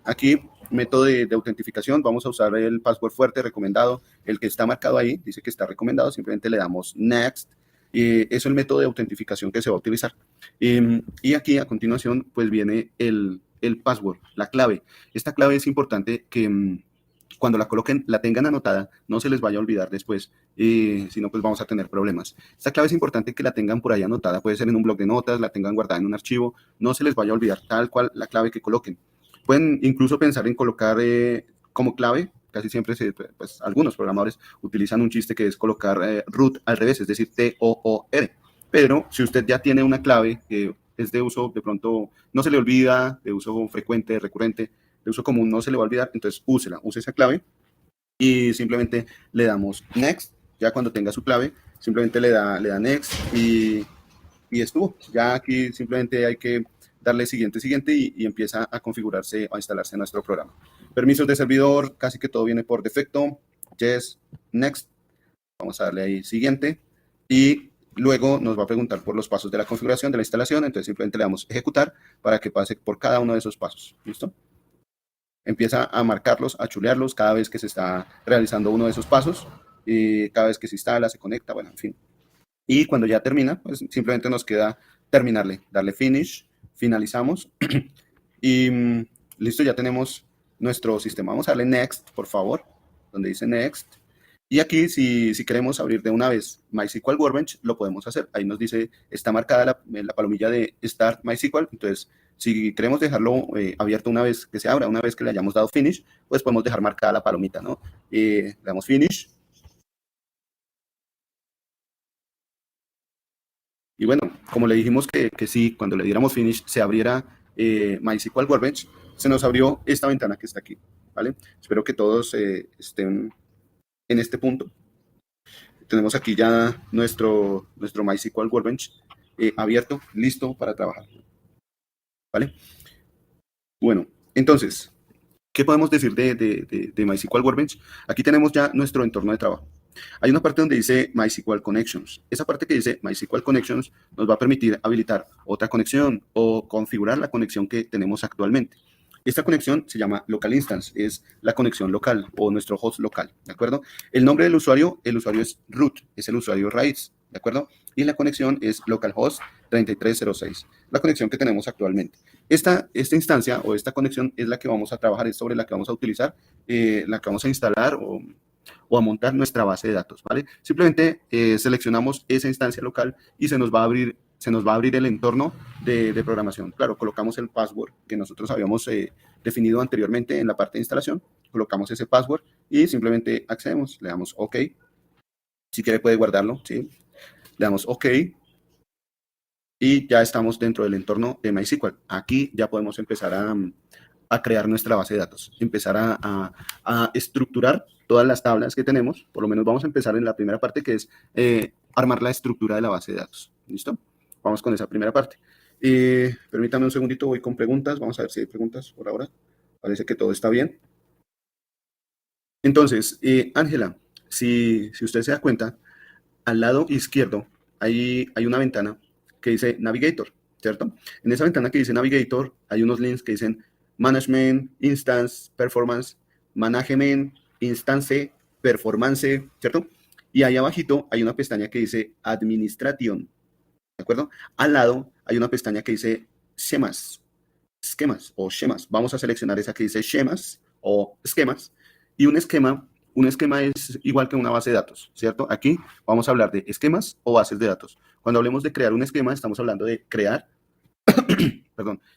Aquí método de autentificación, vamos a usar el password fuerte recomendado, el que está marcado ahí, dice que está recomendado, simplemente le damos next. Es el método de autentificación que se va a utilizar. Y aquí a continuación pues viene el password, la clave. Esta clave es importante que cuando la coloquen, la tengan anotada, no se les vaya a olvidar después, si no pues vamos a tener problemas. Esta clave es importante que la tengan por ahí anotada, puede ser en un blog de notas, la tengan guardada en un archivo, no se les vaya a olvidar tal cual la clave que coloquen. Pueden incluso pensar en colocar como clave, casi siempre pues, algunos programadores utilizan un chiste que es colocar root al revés, es decir, T-O-O-R. Pero si usted ya tiene una clave que es de uso, de pronto no se le olvida, de uso frecuente, recurrente, de uso común, no se le va a olvidar, entonces use esa clave y simplemente le damos next. Ya cuando tenga su clave, simplemente le da next y estuvo. Ya aquí simplemente hay que darle siguiente y empieza a configurarse, a instalarse nuestro programa. Permisos de servidor, casi que todo viene por defecto. Yes, next. Vamos a darle ahí siguiente y luego nos va a preguntar por los pasos de la configuración de la instalación, entonces simplemente le damos ejecutar para que pase por cada uno de esos pasos. ¿Listo? Empieza a marcarlos, a chulearlos cada vez que se está realizando uno de esos pasos cada vez que se instala, se conecta, bueno, en fin. Y cuando ya termina, pues simplemente nos queda terminarle, darle finish, finalizamos y listo, ya tenemos nuestro sistema. Vamos a darle next, por favor, donde dice next. Y aquí, si queremos abrir de una vez MySQL Workbench, lo podemos hacer. Ahí nos dice, está marcada la palomilla de Start MySQL. Entonces, si queremos dejarlo abierto una vez que se abra, una vez que le hayamos dado Finish, pues podemos dejar marcada la palomita, ¿no? Le damos Finish. Y bueno, como le dijimos que sí, cuando le diéramos Finish, se abriera MySQL Workbench, se nos abrió esta ventana que está aquí, ¿vale? Espero que todos estén en este punto. Tenemos aquí ya nuestro MySQL Workbench abierto, listo para trabajar, ¿vale? Bueno, entonces, ¿qué podemos decir de MySQL Workbench? Aquí tenemos ya nuestro entorno de trabajo. Hay una parte donde dice MySQL Connections. Esa parte que dice MySQL Connections nos va a permitir habilitar otra conexión o configurar la conexión que tenemos actualmente. Esta conexión se llama Local Instance, es la conexión local o nuestro host local, ¿de acuerdo? El nombre del usuario, el usuario es root, es el usuario raíz, ¿de acuerdo? Y la conexión es localhost 3306, la conexión que tenemos actualmente. Esta instancia o esta conexión es la que vamos a trabajar, es sobre la que vamos a utilizar, la que vamos a instalar o a montar nuestra base de datos, ¿vale? Simplemente seleccionamos esa instancia local y se nos va a abrir el entorno de programación. Claro, colocamos el password que nosotros habíamos definido anteriormente en la parte de instalación, colocamos ese password y simplemente accedemos, le damos OK. Si quiere puede guardarlo, ¿sí? Le damos OK y ya estamos dentro del entorno de MySQL. Aquí ya podemos empezar a crear nuestra base de datos, empezar a estructurar todas las tablas que tenemos. Por lo menos vamos a empezar en la primera parte, que es armar la estructura de la base de datos. ¿Listo? Vamos con esa primera parte. Permítame un segundito, voy con preguntas. Vamos a ver si hay preguntas por ahora. Parece que todo está bien. Entonces, Ángela, si usted se da cuenta, al lado izquierdo hay una ventana que dice Navigator, ¿cierto? En esa ventana que dice Navigator hay unos links que dicen Management, Instance, Performance, Management, Instance, Performance, ¿cierto? Y ahí abajito hay una pestaña que dice Administration, ¿de acuerdo? Al lado hay una pestaña que dice esquemas o schemas. Vamos a seleccionar esa que dice schemas o esquemas. Y un esquema es igual que una base de datos, ¿cierto? Aquí vamos a hablar de esquemas o bases de datos. Cuando hablemos de crear un esquema, estamos hablando de crear,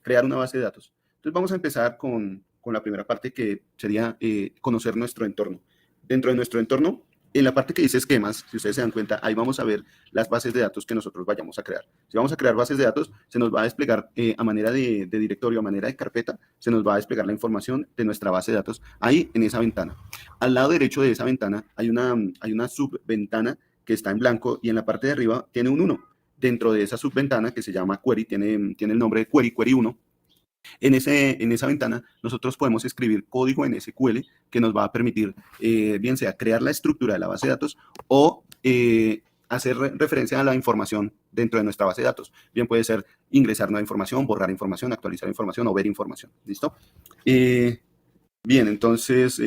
crear una base de datos. Entonces vamos a empezar con la primera parte, que sería conocer nuestro entorno. Dentro de nuestro entorno, en la parte que dice esquemas, si ustedes se dan cuenta, ahí vamos a ver las bases de datos que nosotros vayamos a crear. Si vamos a crear bases de datos, se nos va a desplegar a manera de directorio, a manera de carpeta, se nos va a desplegar la información de nuestra base de datos ahí en esa ventana. Al lado derecho de esa ventana hay una subventana que está en blanco y en la parte de arriba tiene un 1. Dentro de esa subventana que se llama Query, tiene el nombre de Query 1. En esa ventana nosotros podemos escribir código en SQL que nos va a permitir, bien sea crear la estructura de la base de datos o hacer referencia a la información dentro de nuestra base de datos. Bien puede ser ingresar nueva información, borrar información, actualizar información o ver información. ¿Listo? Bien, entonces,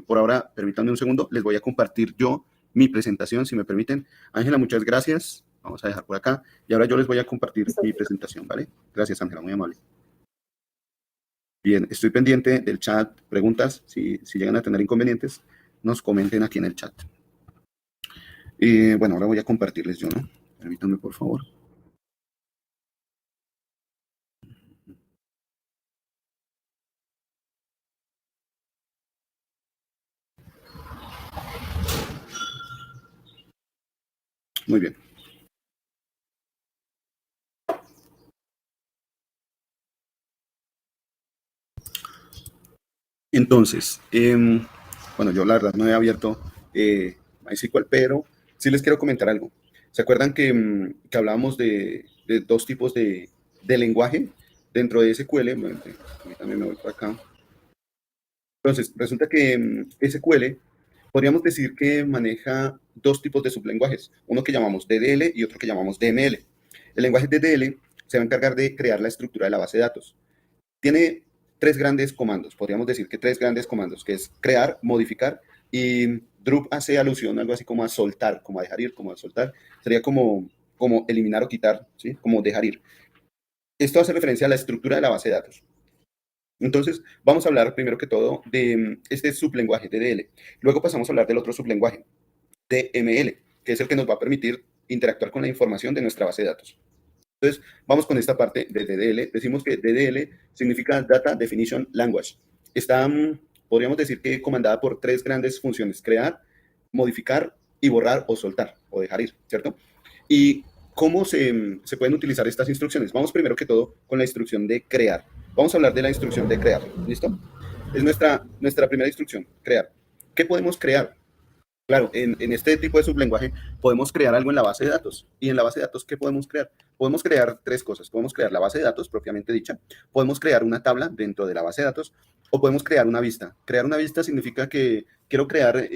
por ahora, permítanme un segundo, les voy a compartir yo mi presentación, si me permiten. Ángela, muchas gracias. Vamos a dejar por acá. Y ahora yo les voy a compartir mi presentación, ¿vale? Gracias, Ángela, muy amable. Bien, estoy pendiente del chat, preguntas, si llegan a tener inconvenientes, nos comenten aquí en el chat. Bueno, ahora voy a compartirles yo, ¿no? Permítanme, por favor. Muy bien. Entonces, bueno, yo la verdad no he abierto MySQL, pero sí les quiero comentar algo. ¿Se acuerdan que hablábamos de dos tipos de lenguaje dentro de SQL? Bueno, también me voy por acá. Entonces, resulta que SQL podríamos decir que maneja dos tipos de sublenguajes, uno que llamamos DDL y otro que llamamos DML. El lenguaje DDL se va a encargar de crear la estructura de la base de datos. Tiene tres grandes comandos, podríamos decir que tres grandes comandos, que es crear, modificar y drop hace alusión a algo así como a soltar, como a dejar ir, como a soltar. Sería como eliminar o quitar, ¿sí? Como dejar ir. Esto hace referencia a la estructura de la base de datos. Entonces, vamos a hablar primero que todo de este sublenguaje, DDL. Luego pasamos a hablar del otro sublenguaje, DML, que es el que nos va a permitir interactuar con la información de nuestra base de datos. Entonces, vamos con esta parte de DDL. Decimos que DDL significa Data Definition Language. Está, podríamos decir que comandada por tres grandes funciones: crear, modificar y borrar o soltar o dejar ir, ¿cierto? ¿Y cómo se pueden utilizar estas instrucciones? Vamos primero que todo con la instrucción de crear. Vamos a hablar de la instrucción de crear, ¿listo? Es nuestra primera instrucción, crear. ¿Qué podemos crear? Claro, en este tipo de sublenguaje podemos crear algo en la base de datos. ¿Y en la base de datos qué podemos crear? Podemos crear tres cosas. Podemos crear la base de datos propiamente dicha, podemos crear una tabla dentro de la base de datos o podemos crear una vista. Crear una vista significa que quiero crear,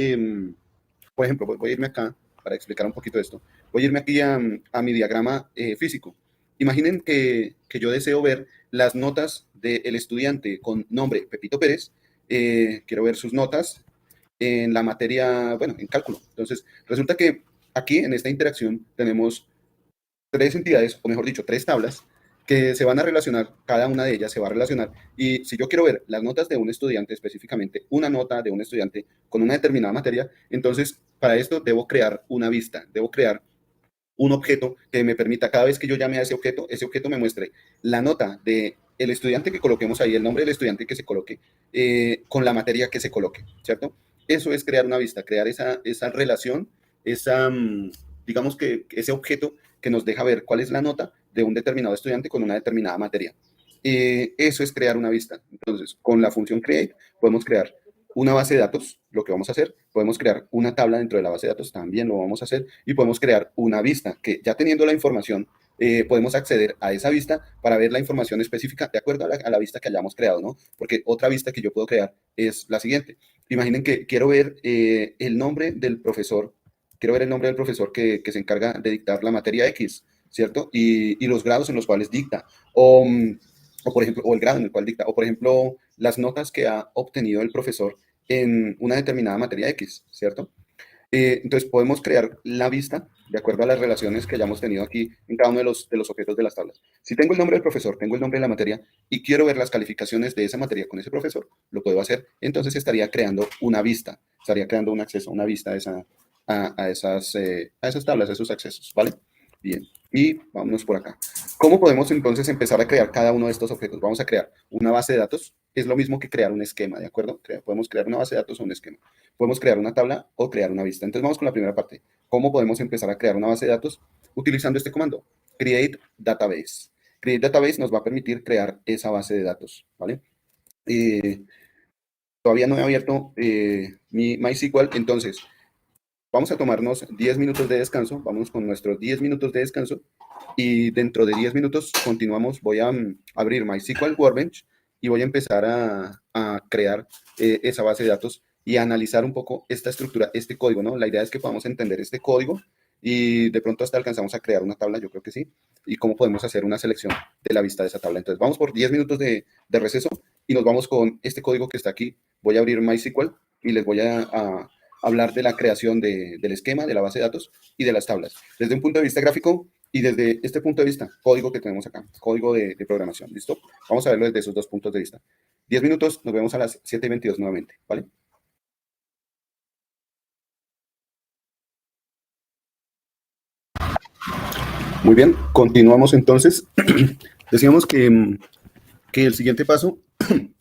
por ejemplo, voy a irme acá para explicar un poquito esto. Voy a irme aquí a mi diagrama físico. Imaginen que yo deseo ver las notas del estudiante con nombre Pepito Pérez. Quiero ver sus notas en la materia, bueno, en cálculo. Entonces, resulta que aquí en esta interacción tenemos tres entidades, o mejor dicho, tres tablas que se van a relacionar, cada una de ellas se va a relacionar. Y si yo quiero ver las notas de un estudiante, específicamente una nota de un estudiante con una determinada materia, entonces para esto debo crear una vista, debo crear un objeto que me permita, cada vez que yo llame a ese objeto me muestre la nota de el estudiante que coloquemos ahí, el nombre del estudiante que se coloque, con la materia que se coloque, ¿cierto? Eso es crear una vista, crear esa relación, esa, digamos que ese objeto que nos deja ver cuál es la nota de un determinado estudiante con una determinada materia. Eso es crear una vista. Entonces, con la función create podemos crear una base de datos, lo que vamos a hacer, podemos crear una tabla dentro de la base de datos, también lo vamos a hacer, y podemos crear una vista, que ya teniendo la información, podemos acceder a esa vista para ver la información específica de acuerdo a la vista que hayamos creado, ¿no? Porque otra vista que yo puedo crear es la siguiente. Imaginen que quiero ver el nombre del profesor, quiero ver el nombre del profesor que se encarga de dictar la materia X, ¿cierto? Y los grados en los cuales dicta, o por ejemplo, o el grado en el cual dicta, o por ejemplo, las notas que ha obtenido el profesor en una determinada materia X, ¿cierto? Entonces podemos crear la vista de acuerdo a las relaciones que hayamos tenido aquí en cada uno de los objetos de las tablas. Si tengo el nombre del profesor, tengo el nombre de la materia y quiero ver las calificaciones de esa materia con ese profesor, lo puedo hacer. Entonces estaría creando una vista, estaría creando un acceso, una vista a esas tablas, a esos accesos, ¿vale? Bien, y vámonos por acá. ¿Cómo podemos entonces empezar a crear cada uno de estos objetos? Vamos a crear una base de datos. Es lo mismo que crear un esquema, ¿de acuerdo? Podemos crear una base de datos o un esquema. Podemos crear una tabla o crear una vista. Entonces vamos con la primera parte. ¿Cómo podemos empezar a crear una base de datos? Utilizando este comando, create database. Create database nos va a permitir crear esa base de datos, ¿vale? Todavía no he abierto mi MySQL, entonces vamos a tomarnos 10 minutos de descanso, vamos con nuestros 10 minutos de descanso y dentro de 10 minutos continuamos. Voy a abrir MySQL Workbench y voy a empezar a crear esa base de datos y a analizar un poco esta estructura, este código, ¿no? La idea es que podamos entender este código y de pronto hasta alcanzamos a crear una tabla, yo creo que sí, y cómo podemos hacer una selección de la vista de esa tabla. Entonces vamos por 10 minutos de receso y nos vamos con este código que está aquí. Voy a abrir MySQL y les voy a hablar de la creación del esquema, de la base de datos y de las tablas. Desde un punto de vista gráfico y desde este punto de vista, código que tenemos acá, código de programación, ¿listo? Vamos a verlo desde esos dos puntos de vista. 10 minutos, nos vemos a las 7:22 nuevamente, ¿vale? Muy bien, continuamos entonces. Decíamos que el siguiente paso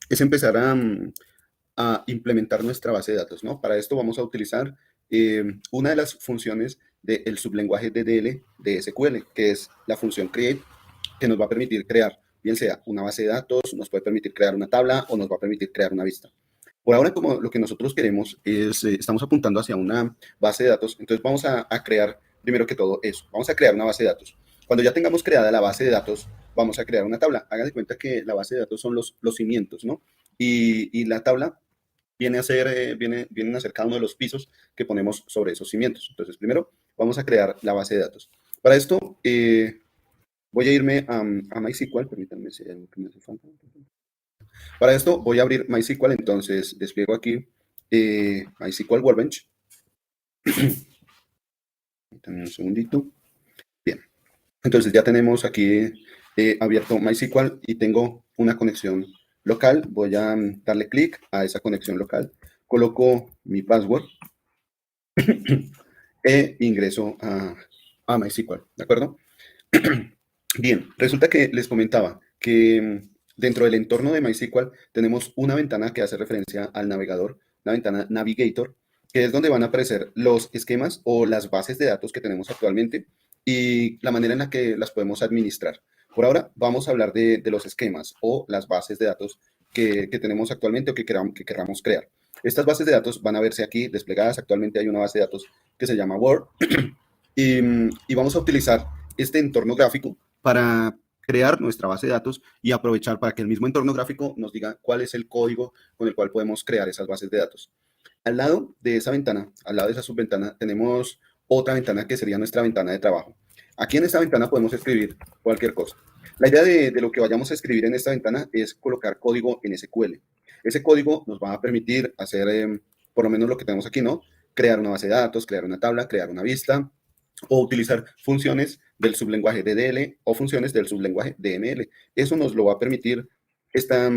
es empezar a implementar nuestra base de datos, ¿no? Para esto vamos a utilizar una de las funciones del sublenguaje DDL de SQL, que es la función create, que nos va a permitir crear, bien sea una base de datos, nos puede permitir crear una tabla o nos va a permitir crear una vista. Por ahora, como lo que nosotros queremos es, estamos apuntando hacia una base de datos, entonces vamos a crear, primero que todo, eso. Vamos a crear una base de datos. Cuando ya tengamos creada la base de datos, vamos a crear una tabla. Hagan de cuenta que la base de datos son los cimientos, ¿no? Y la tabla vienen a ser cada uno de los pisos que ponemos sobre esos cimientos. Entonces, primero vamos a crear la base de datos. Para esto, voy a irme a MySQL, permítanme si hay algo que me hace falta. Para esto voy a abrir MySQL, entonces despliego aquí MySQL Workbench Dame un segundito. Bien, entonces ya tenemos aquí abierto MySQL y tengo una conexión local. Voy a darle clic a esa conexión local. Coloco mi password e ingreso a MySQL, ¿de acuerdo? Bien, resulta que les comentaba que dentro del entorno de MySQL tenemos una ventana que hace referencia al navegador, la ventana Navigator, que es donde van a aparecer los esquemas o las bases de datos que tenemos actualmente y la manera en la que las podemos administrar. Por ahora vamos a hablar de los esquemas o las bases de datos que tenemos actualmente o que queramos crear. Estas bases de datos van a verse aquí desplegadas. Actualmente hay una base de datos que se llama Word y vamos a utilizar este entorno gráfico para crear nuestra base de datos y aprovechar para que el mismo entorno gráfico nos diga cuál es el código con el cual podemos crear esas bases de datos. Al lado de esa ventana, al lado de esa subventana, tenemos otra ventana que sería nuestra ventana de trabajo. Aquí en esta ventana podemos escribir cualquier cosa. La idea de lo que vayamos a escribir en esta ventana es colocar código en SQL. Ese código nos va a permitir hacer, por lo menos lo que tenemos aquí, ¿no? Crear una base de datos, crear una tabla, crear una vista, o utilizar funciones del sublenguaje DDL o funciones del sublenguaje DML. Eso nos lo va a permitir esta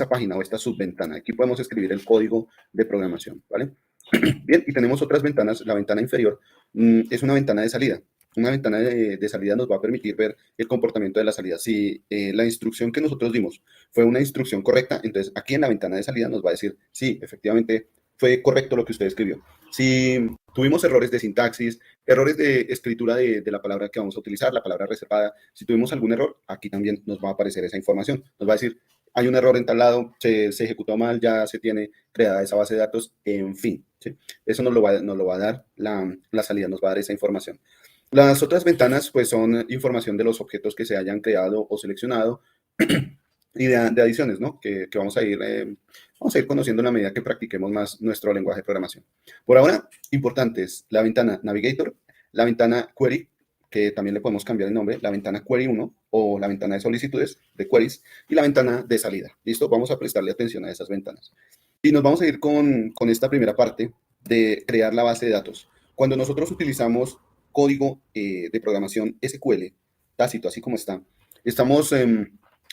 página o esta subventana. Aquí podemos escribir el código de programación, ¿vale? Bien, y tenemos otras ventanas. La ventana inferior es una ventana de salida. Una ventana de salida nos va a permitir ver el comportamiento de la salida. Si la instrucción que nosotros dimos fue una instrucción correcta, entonces aquí en la ventana de salida nos va a decir, sí, efectivamente fue correcto lo que usted escribió. Si tuvimos errores de sintaxis, errores de escritura de la palabra que vamos a utilizar, la palabra reservada, si tuvimos algún error, aquí también nos va a aparecer esa información. Nos va a decir, hay un error en tal lado, se ejecutó mal, ya se tiene creada esa base de datos, en fin. ¿Sí? Eso nos lo va a dar la salida, nos va a dar esa información. Las otras ventanas, pues, son información de los objetos que se hayan creado o seleccionado y de adiciones, ¿no? Que vamos a ir conociendo en la medida que practiquemos más nuestro lenguaje de programación. Por ahora, importantes, la ventana Navigator, la ventana Query, que también le podemos cambiar el nombre, la ventana Query 1 o la ventana de solicitudes, de queries, y la ventana de salida. ¿Listo? Vamos a prestarle atención a esas ventanas. Y nos vamos a ir con esta primera parte de crear la base de datos. Cuando nosotros utilizamos código de programación SQL, tácito, así como está, estamos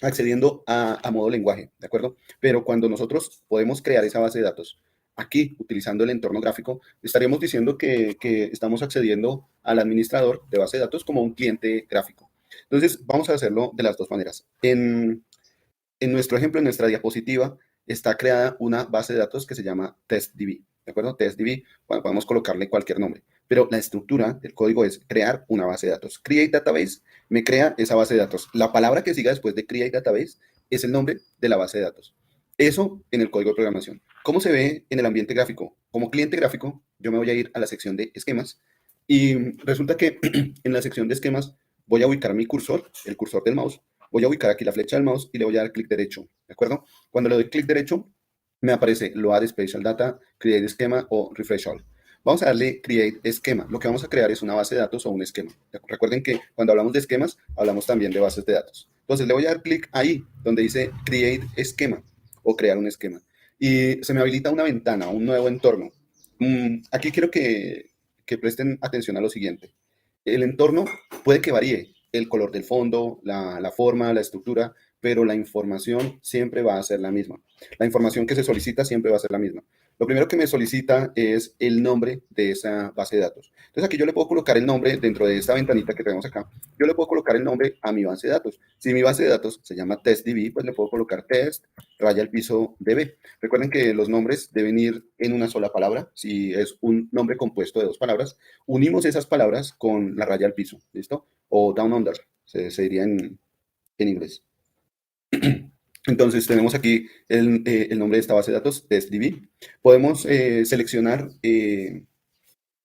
accediendo a modo lenguaje, ¿de acuerdo? Pero cuando nosotros podemos crear esa base de datos aquí, utilizando el entorno gráfico, estaríamos diciendo que estamos accediendo al administrador de base de datos como un cliente gráfico. Entonces, vamos a hacerlo de las dos maneras. En nuestro ejemplo, en nuestra diapositiva, está creada una base de datos que se llama TestDB, ¿de acuerdo? TestDB, bueno, podemos colocarle cualquier nombre, pero la estructura del código es crear una base de datos. Create Database me crea esa base de datos. La palabra que siga después de Create Database es el nombre de la base de datos. Eso en el código de programación. ¿Cómo se ve en el ambiente gráfico? Como cliente gráfico, yo me voy a ir a la sección de esquemas y resulta que en la sección de esquemas voy a ubicar mi cursor, el cursor del mouse, voy a ubicar aquí la flecha del mouse y le voy a dar clic derecho, ¿de acuerdo? Cuando le doy clic derecho, me aparece Load Spatial Data, Create Schema o Refresh All. Vamos a darle Create Schema. Lo que vamos a crear es una base de datos o un esquema. Recuerden que cuando hablamos de esquemas, hablamos también de bases de datos. Entonces le voy a dar clic ahí, donde dice Create Schema o crear un esquema. Y se me habilita una ventana, un nuevo entorno. Aquí quiero que presten atención a lo siguiente. El entorno puede que varíe, el color del fondo, la forma, la estructura, pero la información siempre va a ser la misma. La información que se solicita siempre va a ser la misma. Lo primero que me solicita es el nombre de esa base de datos. Entonces aquí yo le puedo colocar el nombre dentro de esta ventanita que tenemos acá. Yo le puedo colocar el nombre a mi base de datos. Si mi base de datos se llama TestDB, pues le puedo colocar test, raya al piso DB. Recuerden que los nombres deben ir en una sola palabra. Si es un nombre compuesto de dos palabras, unimos esas palabras con la raya al piso, ¿listo? O down under, se diría en inglés. Entonces tenemos aquí el nombre de esta base de datos, TestDB. Podemos seleccionar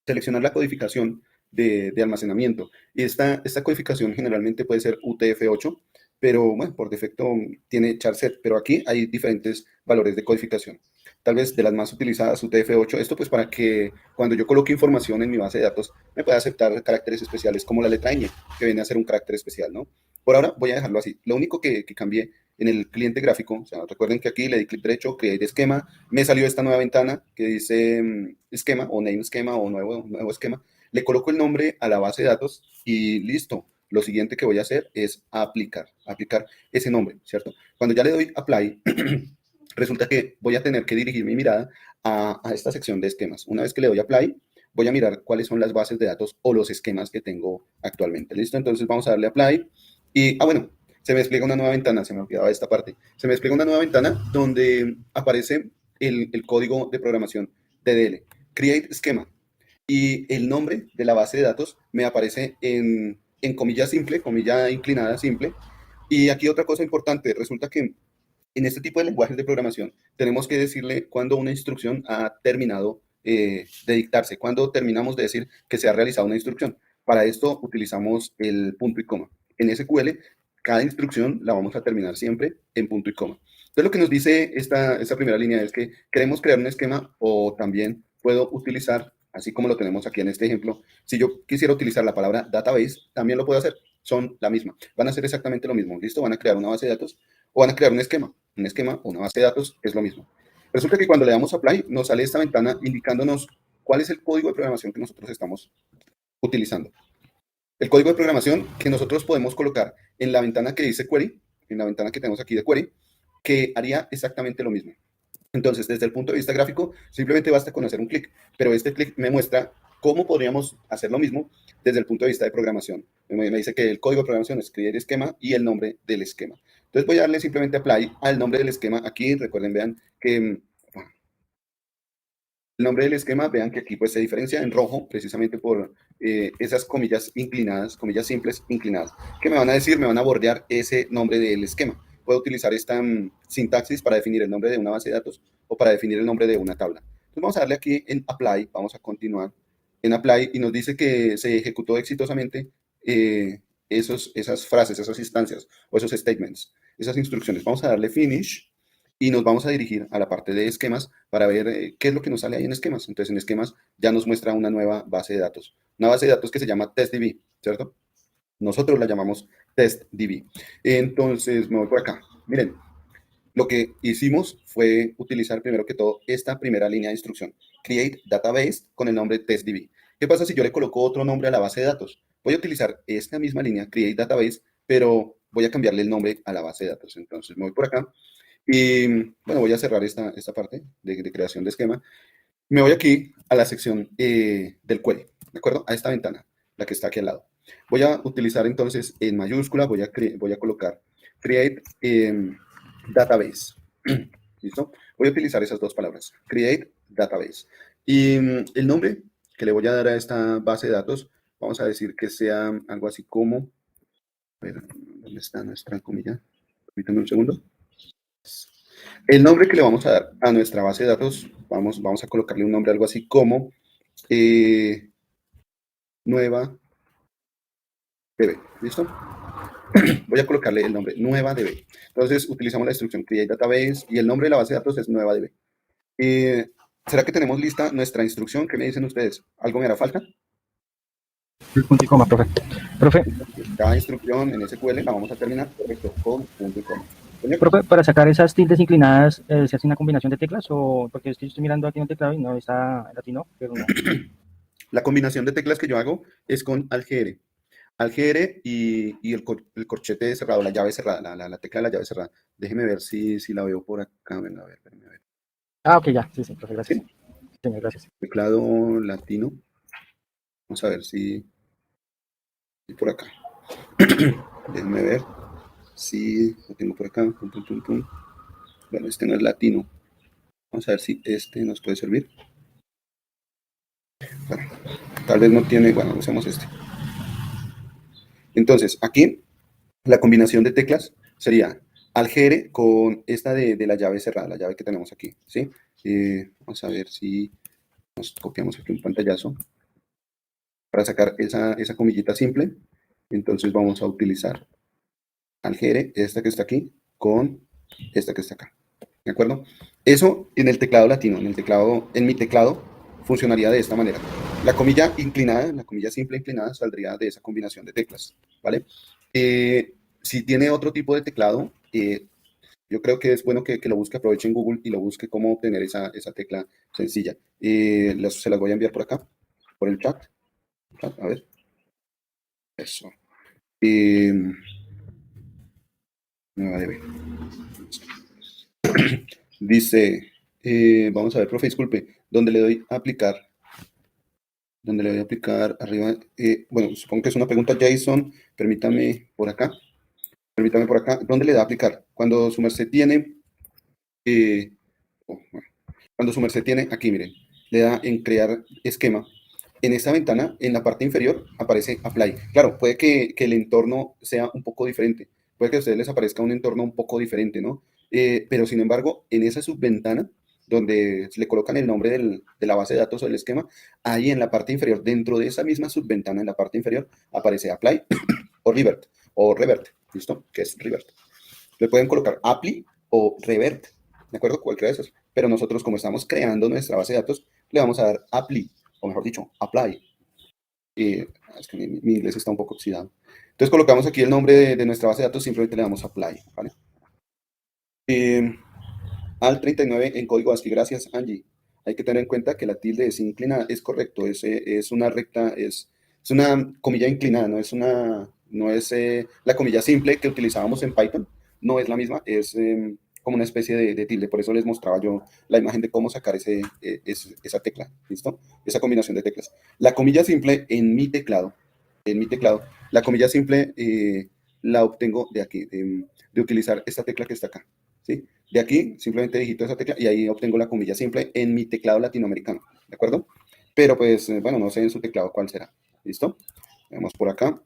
la codificación de almacenamiento. Y esta codificación generalmente puede ser UTF-8, pero bueno, por defecto tiene charset, pero aquí hay diferentes valores de codificación. Tal vez de las más utilizadas, UTF-8, esto pues para que cuando yo coloque información en mi base de datos me pueda aceptar caracteres especiales como la letra ñ, que viene a ser un carácter especial, ¿no? Por ahora voy a dejarlo así. Lo único que cambié en el cliente gráfico, o sea, recuerden que aquí le di clic derecho, create esquema, me salió esta nueva ventana que dice esquema o name esquema o nuevo esquema, le coloco el nombre a la base de datos y listo. Lo siguiente que voy a hacer es aplicar ese nombre, ¿cierto? Cuando ya le doy apply, resulta que voy a tener que dirigir mi mirada a esta sección de esquemas. Una vez que le doy apply, voy a mirar cuáles son las bases de datos o los esquemas que tengo actualmente. ¿Listo? Entonces vamos a darle apply y, bueno, se me despliega una nueva ventana, se me olvidaba esta parte. Se me despliega una nueva ventana donde aparece el código de programación DDL, create esquema, y el nombre de la base de datos me aparece en comilla simple, comilla inclinada simple. Y aquí otra cosa importante, resulta que en este tipo de lenguajes de programación tenemos que decirle cuando una instrucción ha terminado de dictarse, cuando terminamos de decir que se ha realizado una instrucción. Para esto utilizamos el punto y coma. En SQL, cada instrucción la vamos a terminar siempre en punto y coma. Entonces, lo que nos dice esta primera línea es que queremos crear un esquema o también puedo utilizar, así como lo tenemos aquí en este ejemplo, si yo quisiera utilizar la palabra database, también lo puedo hacer. Son la misma. Van a hacer exactamente lo mismo. ¿Listo? Van a crear una base de datos o van a crear un esquema. Un esquema o una base de datos es lo mismo. Resulta que cuando le damos apply, nos sale esta ventana indicándonos cuál es el código de programación que nosotros estamos utilizando. El código de programación que nosotros podemos colocar en la ventana que dice query, en la ventana que tenemos aquí de query, que haría exactamente lo mismo. Entonces, desde el punto de vista gráfico, simplemente basta con hacer un clic, pero este clic me muestra cómo podríamos hacer lo mismo desde el punto de vista de programación. Me dice que el código de programación es create esquema y el nombre del esquema. Entonces voy a darle simplemente apply al nombre del esquema. Aquí, recuerden, vean que el nombre del esquema, vean que aquí pues se diferencia en rojo precisamente por esas comillas inclinadas, comillas simples inclinadas. ¿Qué me van a decir? Me van a bordear ese nombre del esquema. Puedo utilizar esta sintaxis para definir el nombre de una base de datos o para definir el nombre de una tabla. Entonces vamos a darle aquí en apply, vamos a continuar en apply y nos dice que se ejecutó exitosamente esas frases, esas instancias o esos statements, esas instrucciones. Vamos a darle finish y nos vamos a dirigir a la parte de esquemas para ver qué es lo que nos sale ahí en esquemas. Entonces en esquemas ya nos muestra una nueva base de datos, una base de datos que se llama TestDB, ¿cierto? Nosotros la llamamos TestDB. Entonces me voy por acá. Miren, lo que hicimos fue utilizar primero que todo esta primera línea de instrucción, create database con el nombre TestDB. ¿Qué pasa si yo le coloco otro nombre a la base de datos? Voy a utilizar esta misma línea, create database, pero voy a cambiarle el nombre a la base de datos. Entonces me voy por acá y, bueno, voy a cerrar esta parte de creación de esquema. Me voy aquí a la sección del query, ¿de acuerdo? A esta ventana, la que está aquí al lado. Voy a utilizar entonces en mayúscula, voy a colocar create database. ¿Listo? Voy a utilizar esas dos palabras, create database. Y el nombre que le voy a dar a esta base de datos, vamos a decir que sea algo así como, a ver, ¿dónde está nuestra comilla? Permítanme un segundo. El nombre que le vamos a dar a nuestra base de datos, vamos a colocarle un nombre algo así como nueva DB. ¿Listo? Voy a colocarle el nombre nueva DB. Entonces utilizamos la instrucción create database y el nombre de la base de datos es nueva DB. ¿Será que tenemos lista nuestra instrucción? ¿Qué me dicen ustedes? ¿Algo me hará falta? El punto y coma, profe. Profe. Cada instrucción en SQL la vamos a terminar correcto, con punto y coma. Profe, para sacar esas tildes inclinadas, ¿se hace una combinación de teclas? O porque es que yo estoy mirando aquí en el teclado y no está latino, pero no. La combinación de teclas que yo hago es con ALGR. ALGR y el corchete cerrado, la llave cerrada, la tecla de la llave cerrada. Déjeme ver si la veo por acá. Venga, a ver. Ah, ok, ya. Sí, profe, gracias. ¿Sí? Señor, gracias. Teclado latino. Vamos a ver si por acá. Déjenme ver si lo tengo por acá. Bueno, este no es latino. Vamos a ver si este nos puede servir. Bueno, tal vez no tiene. Bueno, usemos este. Entonces, aquí la combinación de teclas sería ALGR con esta de la llave cerrada, la llave que tenemos aquí, ¿sí? Vamos a ver si nos copiamos aquí un pantallazo para sacar esa comillita simple. Entonces vamos a utilizar ALGR, esta que está aquí, con esta que está acá, ¿de acuerdo? Eso en el teclado latino, en mi teclado funcionaría de esta manera. La comilla inclinada, la comilla simple inclinada saldría de esa combinación de teclas, ¿vale? Si tiene otro tipo de teclado, Yo creo que es bueno que lo busque, aproveche en Google y lo busque cómo obtener esa tecla sencilla. Se las voy a enviar por acá, por el chat. A ver, eso. Eh, nueva DB. Dice, vamos a ver, profe, disculpe, ¿dónde le doy a aplicar? ¿Dónde le doy a aplicar? Arriba, bueno, supongo que es una pregunta, Jason, permítame por acá. Permítame por acá. ¿Dónde le da a aplicar? Cuando su merced tiene, eh, oh, bueno, cuando su merced tiene, aquí miren, le da en crear esquema. En esta ventana, en la parte inferior, aparece Apply. Claro, puede que el entorno sea un poco diferente. Puede que a ustedes les aparezca un entorno un poco diferente, ¿no? Pero sin embargo, en esa subventana, donde le colocan el nombre de la base de datos o del esquema, ahí en la parte inferior, dentro de esa misma subventana, en la parte inferior, aparece Apply o Revert. ¿Listo? ¿Qué es Revert? Le pueden colocar Apply o Revert, ¿de acuerdo? Cualquiera de esos. Pero nosotros, como estamos creando nuestra base de datos, le vamos a dar Apply, o mejor dicho, Apply. Es que mi inglés está un poco oxidado. Entonces colocamos aquí el nombre de nuestra base de datos, simplemente le damos Apply, ¿vale? Al 39 en código ASCII, gracias Angie. Hay que tener en cuenta que la tilde es inclinada, es correcto, es una recta, es una comilla inclinada, no es la comilla simple que utilizábamos en Python, no es la misma, es como una especie de tilde, por eso les mostraba yo la imagen de cómo sacar esa tecla, ¿listo? Esa combinación de teclas. La comilla simple en mi teclado, la comilla simple la obtengo de aquí, de utilizar esta tecla que está acá, ¿sí? De aquí simplemente digito esa tecla y ahí obtengo la comilla simple en mi teclado latinoamericano, ¿de acuerdo? Pero pues, bueno, no sé en su teclado cuál será. ¿Listo? Vamos por acá.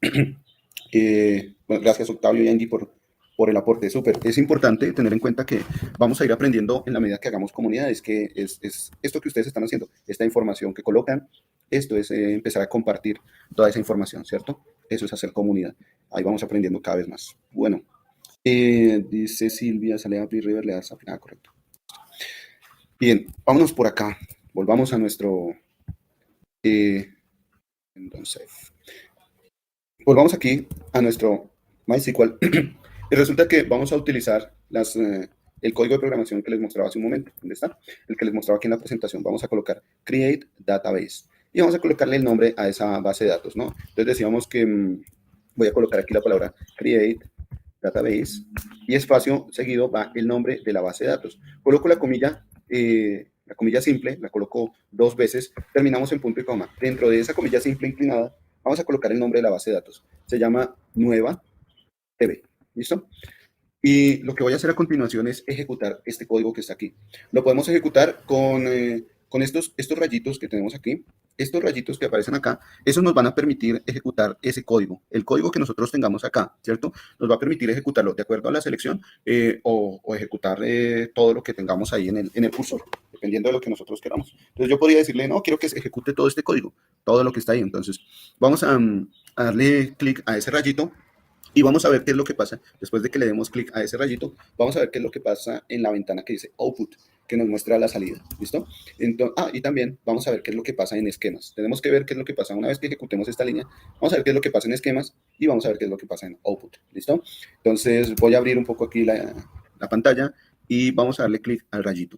Bueno, gracias Octavio y Angie por el aporte. Súper. Es importante tener en cuenta que vamos a ir aprendiendo en la medida que hagamos comunidades, que es esto que ustedes están haciendo, esta información que colocan, esto es empezar a compartir toda esa información, ¿cierto? Eso es hacer comunidad. Ahí vamos aprendiendo cada vez más. Bueno, dice Silvia, sale a Free River, le das a ah, correcto. Bien, vámonos por acá. Volvamos a nuestro. Entonces, volvamos aquí a nuestro MySQL. Y resulta que vamos a utilizar el código de programación que les mostraba hace un momento. ¿Dónde está? El que les mostraba aquí en la presentación. Vamos a colocar Create Database. Y vamos a colocarle el nombre a esa base de datos, ¿no? Entonces decíamos que voy a colocar aquí la palabra Create Database y espacio seguido va el nombre de la base de datos. Coloco la comilla simple, la coloco 2 veces, terminamos en punto y coma. Dentro de esa comilla simple inclinada, vamos a colocar el nombre de la base de datos. Se llama nueva TV. ¿Listo? Y lo que voy a hacer a continuación es ejecutar este código que está aquí. Lo podemos ejecutar con estos rayitos que tenemos aquí. Estos rayitos que aparecen acá, esos nos van a permitir ejecutar ese código. El código que nosotros tengamos acá, ¿cierto? Nos va a permitir ejecutarlo de acuerdo a la selección o ejecutar todo lo que tengamos ahí en el cursor, dependiendo de lo que nosotros queramos. Entonces yo podría decirle, no, quiero que se ejecute todo este código, todo lo que está ahí. Entonces vamos a darle clic a ese rayito y vamos a ver qué es lo que pasa. Después de que le demos clic a ese rayito, vamos a ver qué es lo que pasa en la ventana que dice Output, que nos muestra la salida. ¿Listo? Entonces, y también vamos a ver qué es lo que pasa en esquemas. Tenemos que ver qué es lo que pasa una vez que ejecutemos esta línea. Vamos a ver qué es lo que pasa en esquemas y vamos a ver qué es lo que pasa en Output. ¿Listo? Entonces voy a abrir un poco aquí la pantalla y vamos a darle clic al rayito.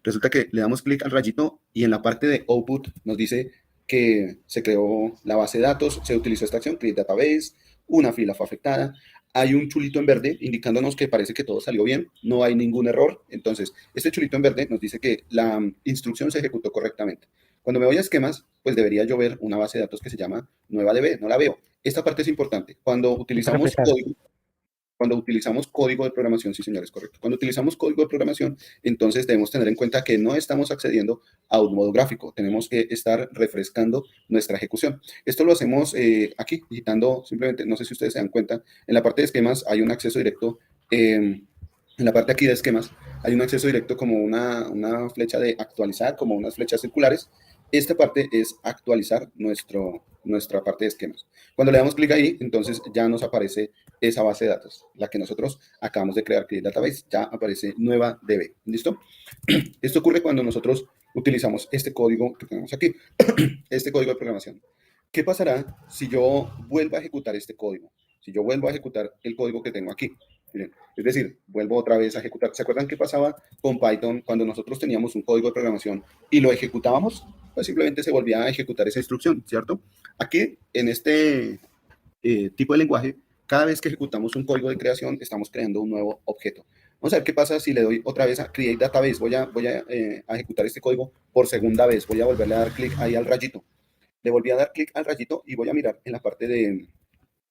Resulta que le damos clic al rayito y en la parte de Output nos dice que se creó la base de datos, se utilizó esta acción, Create Database, una fila fue afectada, hay un chulito en verde indicándonos que parece que todo salió bien, no hay ningún error. Entonces, este chulito en verde nos dice que la instrucción se ejecutó correctamente. Cuando me voy a esquemas, pues debería yo ver una base de datos que se llama nueva DB, no la veo. Esta parte es importante. Cuando utilizamos código de programación, sí señores, correcto. Cuando utilizamos código de programación, entonces debemos tener en cuenta que no estamos accediendo a un modo gráfico. Tenemos que estar refrescando nuestra ejecución. Esto lo hacemos aquí, digitando simplemente, no sé si ustedes se dan cuenta, en la parte de esquemas hay un acceso directo, en la parte aquí de esquemas hay un acceso directo como una flecha de actualizar, como unas flechas circulares. Esta parte es actualizar nuestra parte de esquemas. Cuando le damos clic ahí, entonces ya nos aparece esa base de datos, la que nosotros acabamos de crear, Create Database, ya aparece nueva DB. ¿Listo? Esto ocurre cuando nosotros utilizamos este código que tenemos aquí, este código de programación. ¿Qué pasará si yo vuelvo a ejecutar este código? Si yo vuelvo a ejecutar el código que tengo aquí. Miren, es decir, vuelvo otra vez a ejecutar. ¿Se acuerdan qué pasaba con Python cuando nosotros teníamos un código de programación y lo ejecutábamos? Pues simplemente se volvía a ejecutar esa instrucción, ¿cierto? Aquí, en este tipo de lenguaje, cada vez que ejecutamos un código de creación, estamos creando un nuevo objeto. Vamos a ver qué pasa si le doy otra vez a Create Database. Voy a ejecutar este código por segunda vez. Voy a volverle a dar clic ahí al rayito. Le volví a dar clic al rayito y voy a mirar en la parte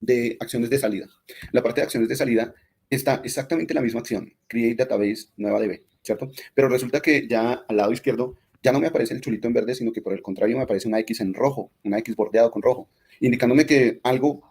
de acciones de salida. La parte de acciones de salida está exactamente la misma acción, Create Database, nueva DB, ¿cierto? Pero resulta que ya al lado izquierdo ya no me aparece el chulito en verde, sino que por el contrario me aparece una X en rojo, una X bordeado con rojo, indicándome que algo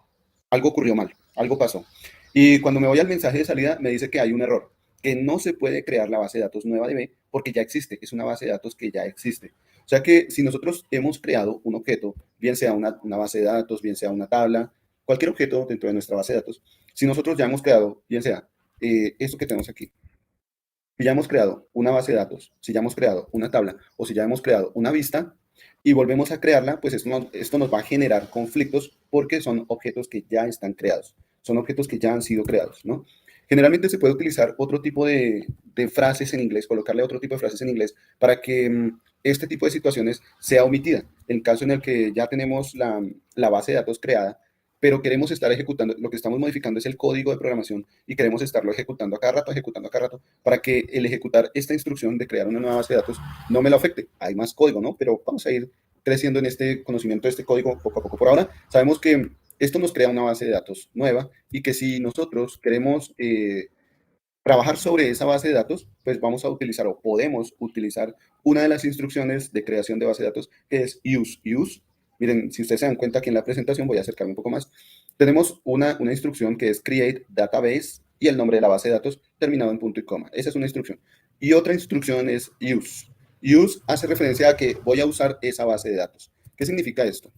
ocurrió mal, algo pasó. Y cuando me voy al mensaje de salida me dice que hay un error, que no se puede crear la base de datos nueva DB porque ya existe, es una base de datos que ya existe. O sea que si nosotros hemos creado un objeto, bien sea una base de datos, bien sea una tabla, cualquier objeto dentro de nuestra base de datos, si nosotros ya hemos creado, bien sea esto que tenemos aquí, si ya hemos creado una base de datos, si ya hemos creado una tabla o si ya hemos creado una vista y volvemos a crearla, pues esto nos va a generar conflictos porque son objetos que ya están creados, son objetos que ya han sido creados, ¿no? Generalmente se puede utilizar otro tipo de frases en inglés, colocarle otro tipo de frases en inglés para que este tipo de situaciones sea omitida. En caso en el que ya tenemos la base de datos creada, pero queremos estar ejecutando, lo que estamos modificando es el código de programación y queremos estarlo ejecutando a cada rato, para que el ejecutar esta instrucción de crear una nueva base de datos no me lo afecte. Hay más código, ¿no? Pero vamos a ir creciendo en este conocimiento de este código poco a poco. Por ahora, sabemos que esto nos crea una base de datos nueva y que si nosotros queremos trabajar sobre esa base de datos, pues vamos a utilizar o podemos utilizar una de las instrucciones de creación de base de datos que es use. Use, miren, si ustedes se dan cuenta aquí en la presentación, voy a acercarme un poco más. Tenemos una instrucción que es create database y el nombre de la base de datos terminado en punto y coma. Esa es una instrucción. Y otra instrucción es use. Use hace referencia a que voy a usar esa base de datos. ¿Qué significa esto?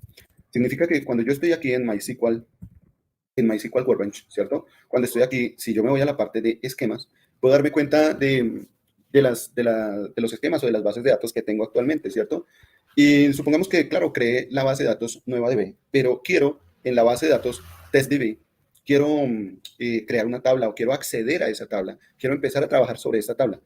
Significa que cuando yo estoy aquí en MySQL Workbench, ¿cierto? Cuando estoy aquí, si yo me voy a la parte de esquemas, puedo darme cuenta de los esquemas o de las bases de datos que tengo actualmente, ¿cierto? Y supongamos que, claro, creé la base de datos nueva DB, pero quiero en la base de datos TestDB, quiero crear una tabla o quiero acceder a esa tabla, quiero empezar a trabajar sobre esta tabla.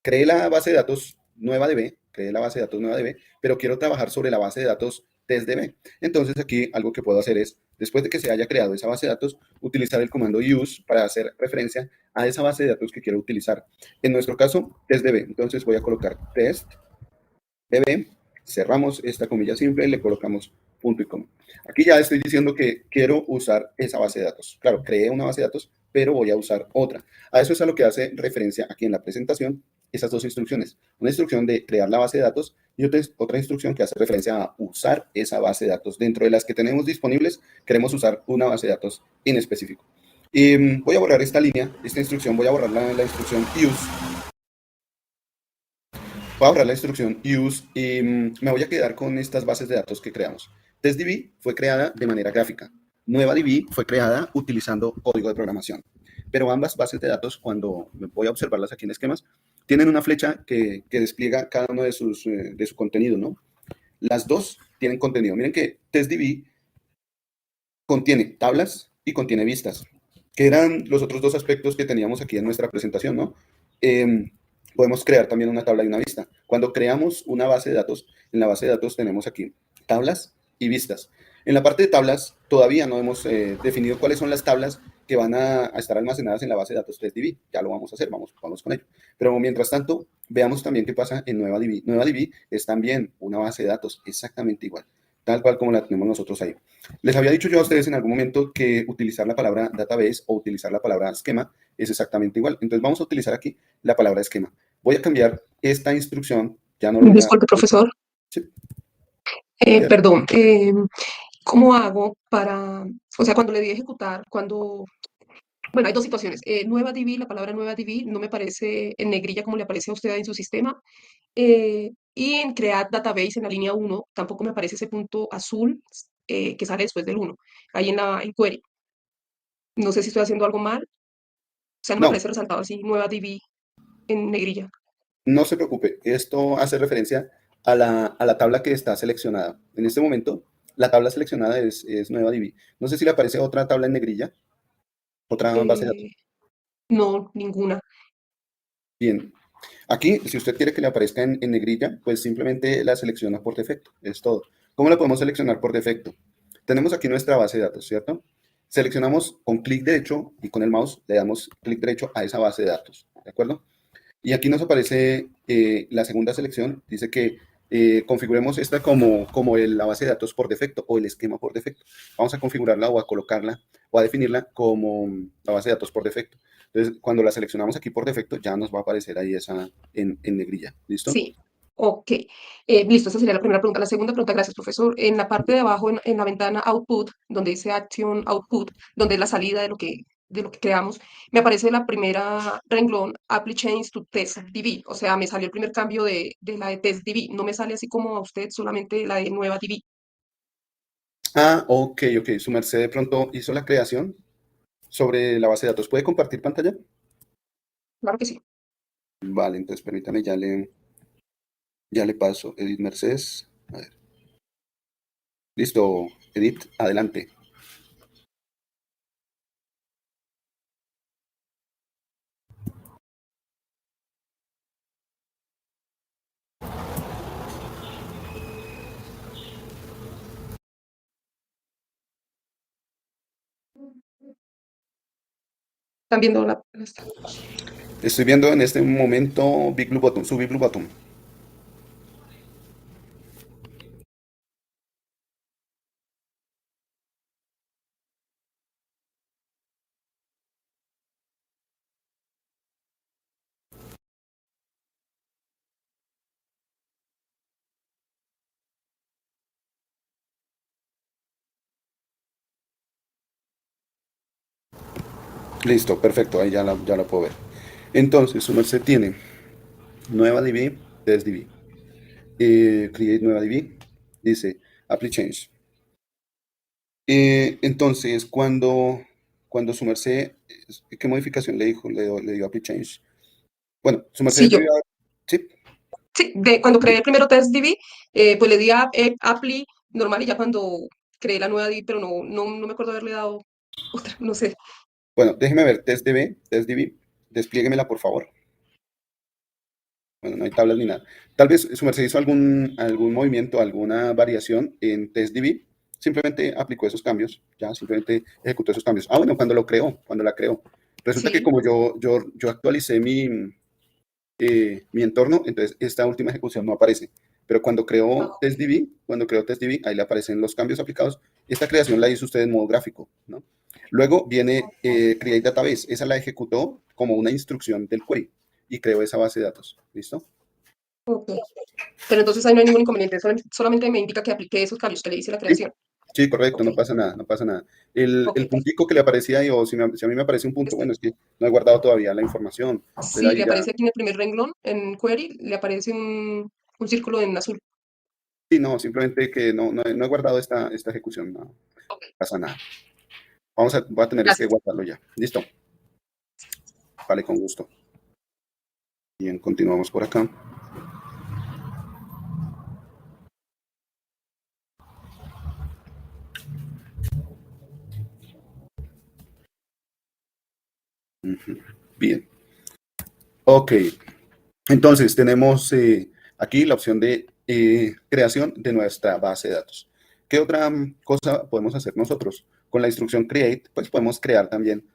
Creé la base de datos nueva DB, creé la base de datos nueva DB, pero quiero trabajar sobre la base de datos TestDB. Entonces aquí algo que puedo hacer es, después de que se haya creado esa base de datos, utilizar el comando use para hacer referencia a esa base de datos que quiero utilizar. En nuestro caso, TestDB. Entonces voy a colocar TestDB, cerramos esta comilla simple, le colocamos punto y coma. Aquí ya estoy diciendo que quiero usar esa base de datos. Claro, creé una base de datos, pero voy a usar otra. A eso es a lo que hace referencia aquí en la presentación esas dos instrucciones. Una instrucción de crear la base de datos y otra instrucción que hace referencia a usar esa base de datos. Dentro de las que tenemos disponibles, queremos usar una base de datos en específico. Y voy a borrar esta línea, esta instrucción, voy a borrar la instrucción use. Voy a borrar la instrucción use y me voy a quedar con estas bases de datos que creamos. TestDB fue creada de manera gráfica. NuevaDB fue creada utilizando código de programación. Pero ambas bases de datos, cuando voy a observarlas aquí en esquemas, tienen una flecha que despliega cada uno de su contenido, ¿no? Las dos tienen contenido. Miren que TestDB contiene tablas y contiene vistas, que eran los otros dos aspectos que teníamos aquí en nuestra presentación, ¿no? Eh, Podemos crear también una tabla y una vista. Cuando creamos una base de datos, en la base de datos tenemos aquí tablas y vistas. En la parte de tablas todavía no hemos definido cuáles son las tablas que van a estar almacenadas en la base de datos TestDB. Ya lo vamos a hacer, vamos con ello. Pero mientras tanto, veamos también qué pasa en NuevaDB. NuevaDB es también una base de datos exactamente igual, tal cual como la tenemos nosotros ahí. Les había dicho yo a ustedes en algún momento que utilizar la palabra database o utilizar la palabra esquema es exactamente igual. Entonces vamos a utilizar aquí la palabra esquema. Voy a cambiar esta instrucción, ya no lo voy a... Disculpe, profesor. Sí, Perdón. ¿Cómo hago para, o sea, cuando le di a ejecutar, bueno, hay dos situaciones. Nueva DB, la palabra nueva DB no me aparece en negrilla como le aparece a usted en su sistema. Y en crear database en la línea 1 tampoco me aparece ese punto azul que sale después del 1, ahí en query. No sé si estoy haciendo algo mal. O sea, no me no, aparece resaltado así, nueva DB en negrilla. no se preocupe. Esto hace referencia a la tabla que está seleccionada. En este momento, la tabla seleccionada es nueva DB. No sé si le aparece otra tabla en negrilla, otra base de datos. Eh, No, ninguna. Bien. Aquí, si usted quiere que le aparezca en negrilla, pues simplemente la selecciona por defecto, es todo. ¿Cómo la podemos seleccionar por defecto? Tenemos aquí nuestra base de datos, ¿cierto? Seleccionamos con clic derecho y con el mouse le damos clic derecho a esa base de datos, ¿de acuerdo? Y aquí nos aparece la segunda selección, dice que configuremos esta como la base de datos por defecto o el esquema por defecto. Vamos a configurarla o a colocarla o a definirla como la base de datos por defecto. Entonces, cuando la seleccionamos aquí por defecto, ya nos va a aparecer ahí esa en negrilla. ¿Listo? Sí, ok. Listo, esa sería la primera pregunta. La segunda pregunta, gracias, profesor. En la parte de abajo, en la ventana Output, donde dice Action Output, donde es la salida de lo que creamos, me aparece la primera renglón, Apply Change to Test DB. O sea, me salió el primer cambio de la de Test DB. No me sale así como a usted, solamente la de nueva DB. Ah, ok, ok. Su merced de pronto hizo la creación sobre la base de datos. ¿Puede compartir pantalla? Claro que sí. Vale, entonces permítame, ya le paso. Edith Mercedes. A ver. Listo, Edith, adelante. ¿Están viendo Estoy viendo en este momento Big Blue Button, su Big Blue Button. Listo, perfecto, ahí ya la puedo ver. Entonces, su merced tiene nueva DB, test DB. Create nueva DB, dice apply change. Entonces, cuando su merced, ¿qué modificación le dijo? Le dio apply change. Bueno, su merced Sí, yo. debió haber- sí, Sí, cuando creé el primero Test DB, pues le di a Apply normal y ya cuando creé la nueva DB, pero no me acuerdo haberle dado otra, no sé. bueno, déjeme ver, test DB, desplieguemela por favor. Bueno, no hay tablas ni nada. Tal vez su merced hizo algún movimiento, alguna variación en TestDB. Simplemente aplicó esos cambios, ya, simplemente ejecutó esos cambios. Ah, bueno, cuando la creó. Resulta que Sí, como yo actualicé mi entorno, entonces esta última ejecución no aparece. Pero cuando creó TestDB, ahí le aparecen los cambios aplicados. Esta creación la hizo usted en modo gráfico, ¿no? Luego viene Create Database. Esa la ejecutó como una instrucción del query y creó esa base de datos. ¿Listo? ok. Pero entonces ahí no hay ningún inconveniente, solamente me indica que apliqué esos cambios que le hice a la Sí, creación. sí, correcto, Ok, no pasa nada, no pasa nada. El ok. puntico que le aparecía ahí, o si a mí me aparece un punto, Este, bueno, es que no he guardado todavía la información. Entonces sí, ahí le ya, aparece aquí en el primer renglón, en Query, le aparece un círculo en azul. sí, no, simplemente que no he guardado esta ejecución, no Ok, pasa nada. Voy a tener es que gracias. guardarlo ya. Listo, vale, con gusto. Bien, continuamos por acá. Bien, ok. Entonces tenemos aquí la opción de creación de nuestra base de datos. ¿Qué otra cosa podemos hacer nosotros? Con la instrucción create, pues podemos crear también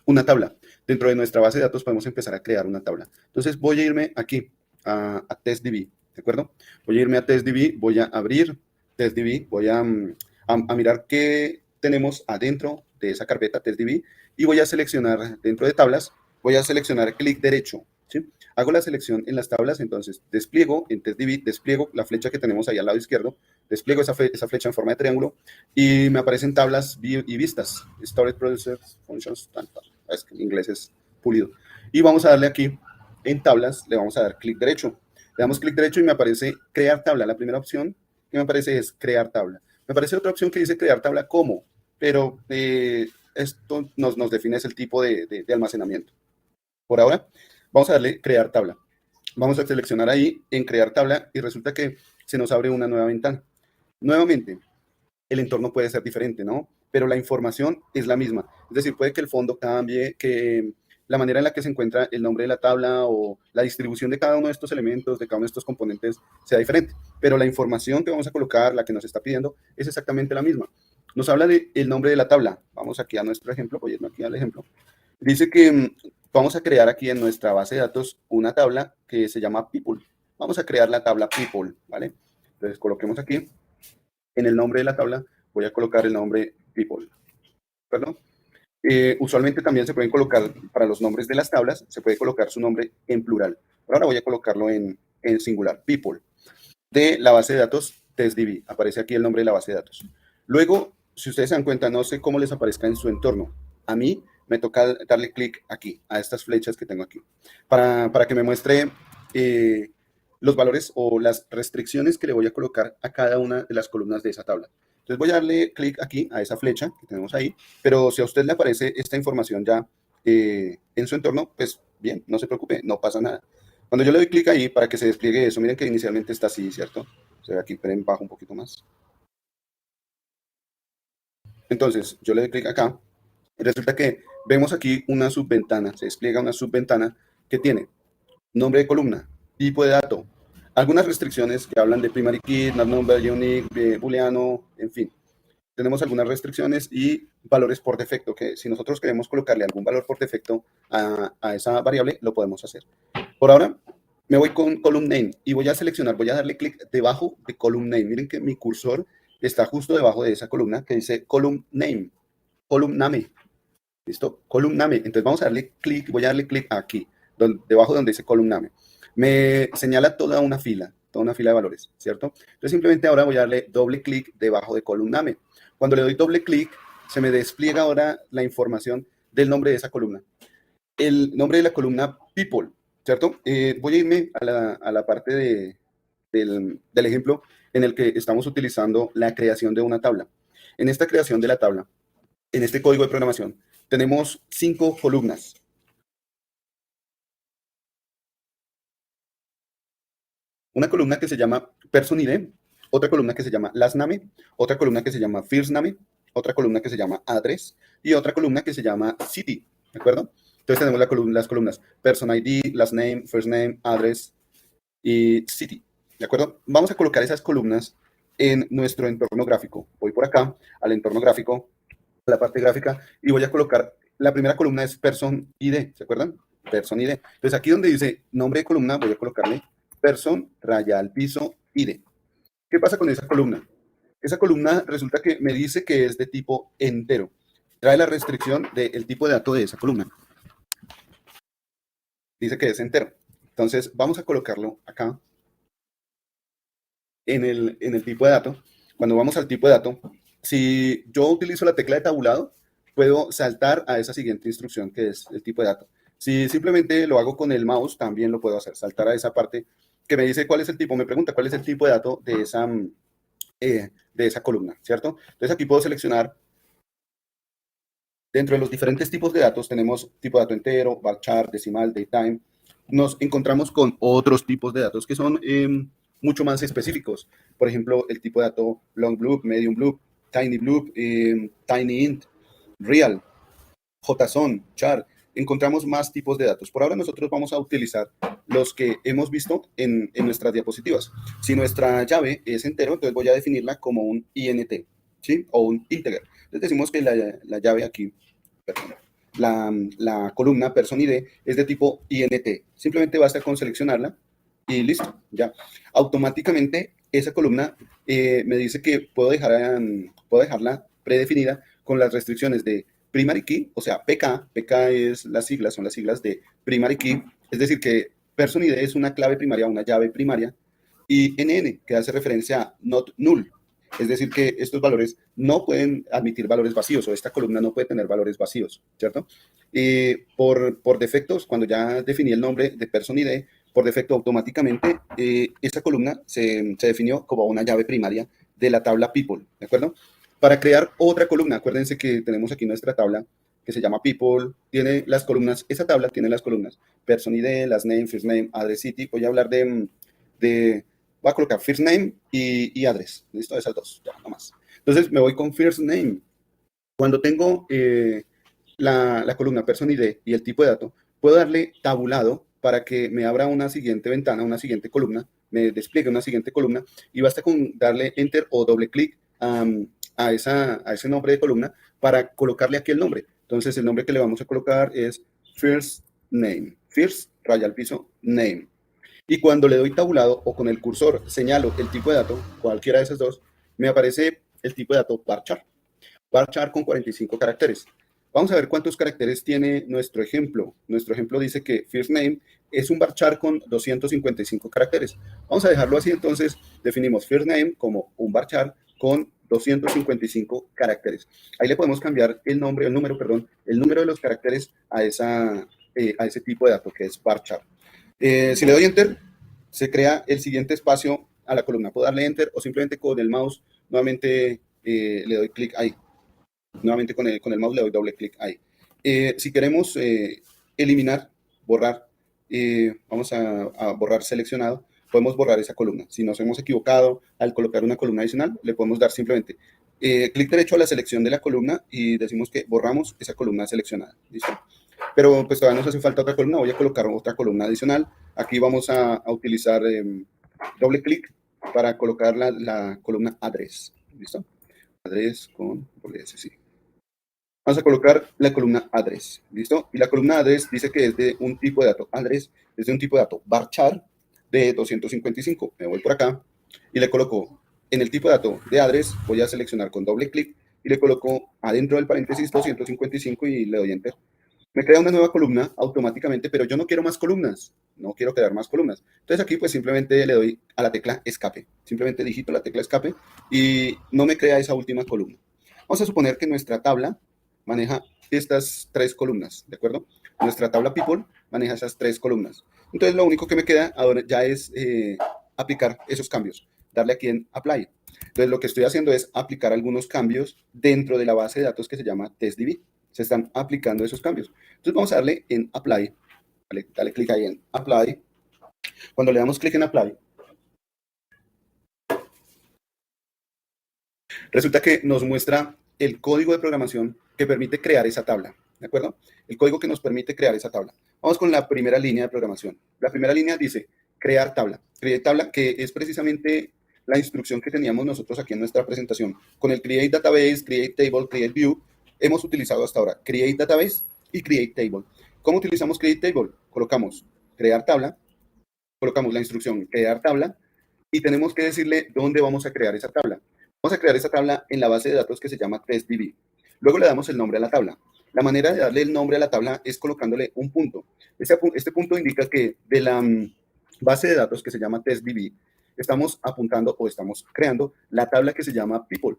una tabla. Dentro de nuestra base de datos podemos empezar a crear una tabla. Entonces voy a irme aquí a TestDB, ¿de acuerdo? Voy a irme a TestDB, voy a abrir TestDB, voy a mirar qué tenemos adentro de esa carpeta TestDB y voy a seleccionar dentro de tablas, voy a seleccionar clic derecho, ¿sí? Hago la selección en las tablas, entonces despliego en TestDB, despliego la flecha que tenemos ahí al lado izquierdo, despliego esa flecha en forma de triángulo y me aparecen tablas y vistas, Storage Processors, Functions, tanto es que en inglés es pulido. Y vamos a darle aquí en tablas, le vamos a dar clic derecho. Le damos clic derecho y me aparece crear tabla. La primera opción que me aparece es crear tabla. Me aparece otra opción que dice crear tabla como, pero esto nos define el tipo de almacenamiento. Por ahora, vamos a darle crear tabla. Vamos a seleccionar ahí en crear tabla y resulta que se nos abre una nueva ventana. Nuevamente, el entorno puede ser diferente, ¿no? Pero la información es la misma. Es decir, puede que el fondo cambie, que la manera en la que se encuentra el nombre de la tabla o la distribución de cada uno de estos elementos, de cada uno de estos componentes, sea diferente. Pero la información que vamos a colocar, la que nos está pidiendo, es exactamente la misma. Nos habla del nombre de la tabla. Vamos aquí a nuestro ejemplo, voy a irme aquí al ejemplo. Dice que vamos a crear aquí en nuestra base de datos una tabla que se llama people. Vamos a crear la tabla people, ¿vale? Entonces coloquemos aquí, en el nombre de la tabla, voy a colocar el nombre people, ¿perdón? Usualmente también se pueden colocar, para los nombres de las tablas, se puede colocar su nombre en plural. Pero ahora voy a colocarlo en singular, people. De la base de datos TestDB, aparece aquí el nombre de la base de datos. Luego, si ustedes se dan cuenta, no sé cómo les aparezca en su entorno. A mí me toca darle clic aquí, a estas flechas que tengo aquí, para que me muestre los valores o las restricciones que le voy a colocar a cada una de las columnas de esa tabla. Entonces voy a darle clic aquí a esa flecha que tenemos ahí, pero si a usted le aparece esta información ya en su entorno, pues bien, no se preocupe, no pasa nada. Cuando yo le doy clic ahí para que se despliegue eso, miren que inicialmente está así, ¿cierto? O sea, aquí bajo un poquito más. Entonces, yo le doy clic acá y resulta que vemos aquí una subventana, se despliega una subventana que tiene nombre de columna, tipo de dato, algunas restricciones que hablan de primary key, not number, unique, booleano, en fin. Tenemos algunas restricciones y valores por defecto, que si nosotros queremos colocarle algún valor por defecto a esa variable, lo podemos hacer. Por ahora, me voy con column name y voy a seleccionar, voy a darle clic debajo de column name. Miren que mi cursor está justo debajo de esa columna que dice column name, column name. ¿Listo? Column name. Entonces vamos a darle clic, voy a darle clic aquí, debajo donde dice column name. Me señala toda una fila de valores, ¿cierto? Entonces simplemente ahora voy a darle doble clic debajo de column name. Cuando le doy doble clic, se me despliega ahora la información del nombre de esa columna. El nombre de la columna people, ¿cierto? Voy a irme a la parte del ejemplo en el que estamos utilizando la creación de una tabla. En esta creación de la tabla, en este código de programación, tenemos 5 columnas. Una columna que se llama person ID, otra columna que se llama last name, otra columna que se llama first name, otra columna que se llama address y otra columna que se llama city, ¿de acuerdo? Entonces tenemos las columnas person ID, last name, first name, address y city, ¿de acuerdo? Vamos a colocar esas columnas en nuestro entorno gráfico. Voy por acá al entorno gráfico, a la parte gráfica, y voy a colocar, la primera columna es person ID, ¿se acuerdan? Person ID. Entonces aquí donde dice nombre de columna, voy a colocarle person, raya al piso, ID. ¿Qué pasa con esa columna? Esa columna resulta que me dice que es de tipo entero. Trae la restricción del tipo de dato de esa columna. Dice que es entero. Entonces vamos a colocarlo acá en el tipo de dato. Cuando vamos al tipo de dato, si yo utilizo la tecla de tabulado, puedo saltar a esa siguiente instrucción que es el tipo de dato. Si simplemente lo hago con el mouse, también lo puedo hacer, saltar a esa parte que me dice cuál es el tipo, me pregunta cuál es el tipo de dato de esa columna, ¿cierto? Entonces aquí puedo seleccionar, dentro de los diferentes tipos de datos, tenemos tipo de dato entero, varchar, decimal, datetime. Nos encontramos con otros tipos de datos que son mucho más específicos. Por ejemplo, el tipo de dato long bloop, medium bloop, tiny bloop, tiny int, real, JSON, char. Encontramos más tipos de datos. Por ahora nosotros vamos a utilizar los que hemos visto en nuestras diapositivas. Si nuestra llave es entero, entonces voy a definirla como un int, ¿sí? O un integer. Entonces decimos que la llave aquí, perdón, la columna person ID es de tipo int. Simplemente basta con seleccionarla y listo, ya. Automáticamente esa columna me dice que puedo dejarla predefinida con las restricciones de primary key, o sea, PK son las siglas de primary key, es decir, que person ID es una clave primaria, una llave primaria, y NN, que hace referencia a not null, es decir, que estos valores no pueden admitir valores vacíos, o esta columna no puede tener valores vacíos, ¿cierto? Por defectos, cuando ya definí el nombre de person ID, por defecto automáticamente esa columna se definió como una llave primaria de la tabla people, ¿de acuerdo? Para crear otra columna, acuérdense que tenemos aquí nuestra tabla que se llama people, tiene las columnas, esa tabla tiene las columnas person ID, last name, first name, address, city. Voy a hablar voy a colocar first name y address, listo, esas dos, ya, no más. Entonces me voy con first name. Cuando tengo la columna person ID y el tipo de dato, puedo darle tabulado para que me abra una siguiente ventana, una siguiente columna, me despliegue una siguiente columna, y basta con darle enter o doble clic a ese nombre de columna para colocarle aquí el nombre. Entonces el nombre que le vamos a colocar es first name, first, raya al piso, name. Y cuando le doy tabulado o con el cursor señalo el tipo de dato, cualquiera de esas dos, me aparece el tipo de dato varchar. Varchar con 45 caracteres. Vamos a ver cuántos caracteres tiene nuestro ejemplo. Nuestro ejemplo dice que first name es un varchar con 255 caracteres. Vamos a dejarlo así, entonces definimos first name como un varchar con 255 caracteres. Ahí le podemos cambiar el número de los caracteres a ese tipo de dato que es varchar. Si le doy enter, se crea el siguiente espacio a la columna. Puedo darle enter o simplemente con el mouse nuevamente le doy clic ahí. Nuevamente con el mouse le doy doble clic ahí. Si queremos eliminar, borrar, vamos a borrar seleccionado, podemos borrar esa columna. Si nos hemos equivocado al colocar una columna adicional, le podemos dar simplemente clic derecho a la selección de la columna y decimos que borramos esa columna seleccionada. ¿Listo? Pero pues todavía nos hace falta otra columna, voy a colocar otra columna adicional. Aquí vamos a utilizar doble clic para colocar la columna address. ¿Listo? Address con doble S, sí. Vamos a colocar la columna address, ¿listo? Y la columna address dice que es de un tipo de dato, address es de un tipo de dato varchar de 255. Me voy por acá y le coloco en el tipo de dato de address, voy a seleccionar con doble clic y le coloco adentro del paréntesis 255 y le doy enter. Me crea una nueva columna automáticamente, pero yo no quiero más columnas, no quiero crear más columnas. Entonces aquí pues simplemente le doy a la tecla escape, simplemente digito la tecla escape y no me crea esa última columna. Vamos a suponer que nuestra tabla maneja estas tres columnas, ¿de acuerdo? Nuestra tabla people maneja esas tres columnas. Entonces lo único que me queda ahora ya es aplicar esos cambios, darle aquí en apply. Entonces lo que estoy haciendo es aplicar algunos cambios dentro de la base de datos que se llama TestDB. Se están aplicando esos cambios. Entonces vamos a darle en apply, dale clic ahí en apply. Cuando le damos clic en apply, resulta que nos muestra el código de programación que permite crear esa tabla, ¿de acuerdo? El código que nos permite crear esa tabla. Vamos con la primera línea de programación. La primera línea dice crear tabla. Create tabla, que es precisamente la instrucción que teníamos nosotros aquí en nuestra presentación. Con el create database, create table, create view, hemos utilizado hasta ahora create database y create table. ¿Cómo utilizamos create table? Colocamos crear tabla, colocamos la instrucción crear tabla y tenemos que decirle dónde vamos a crear esa tabla. Vamos a crear esa tabla en la base de datos que se llama TestDB. Luego le damos el nombre a la tabla. La manera de darle el nombre a la tabla es colocándole un punto. Este punto indica que de la base de datos que se llama TestDB, estamos apuntando o estamos creando la tabla que se llama people.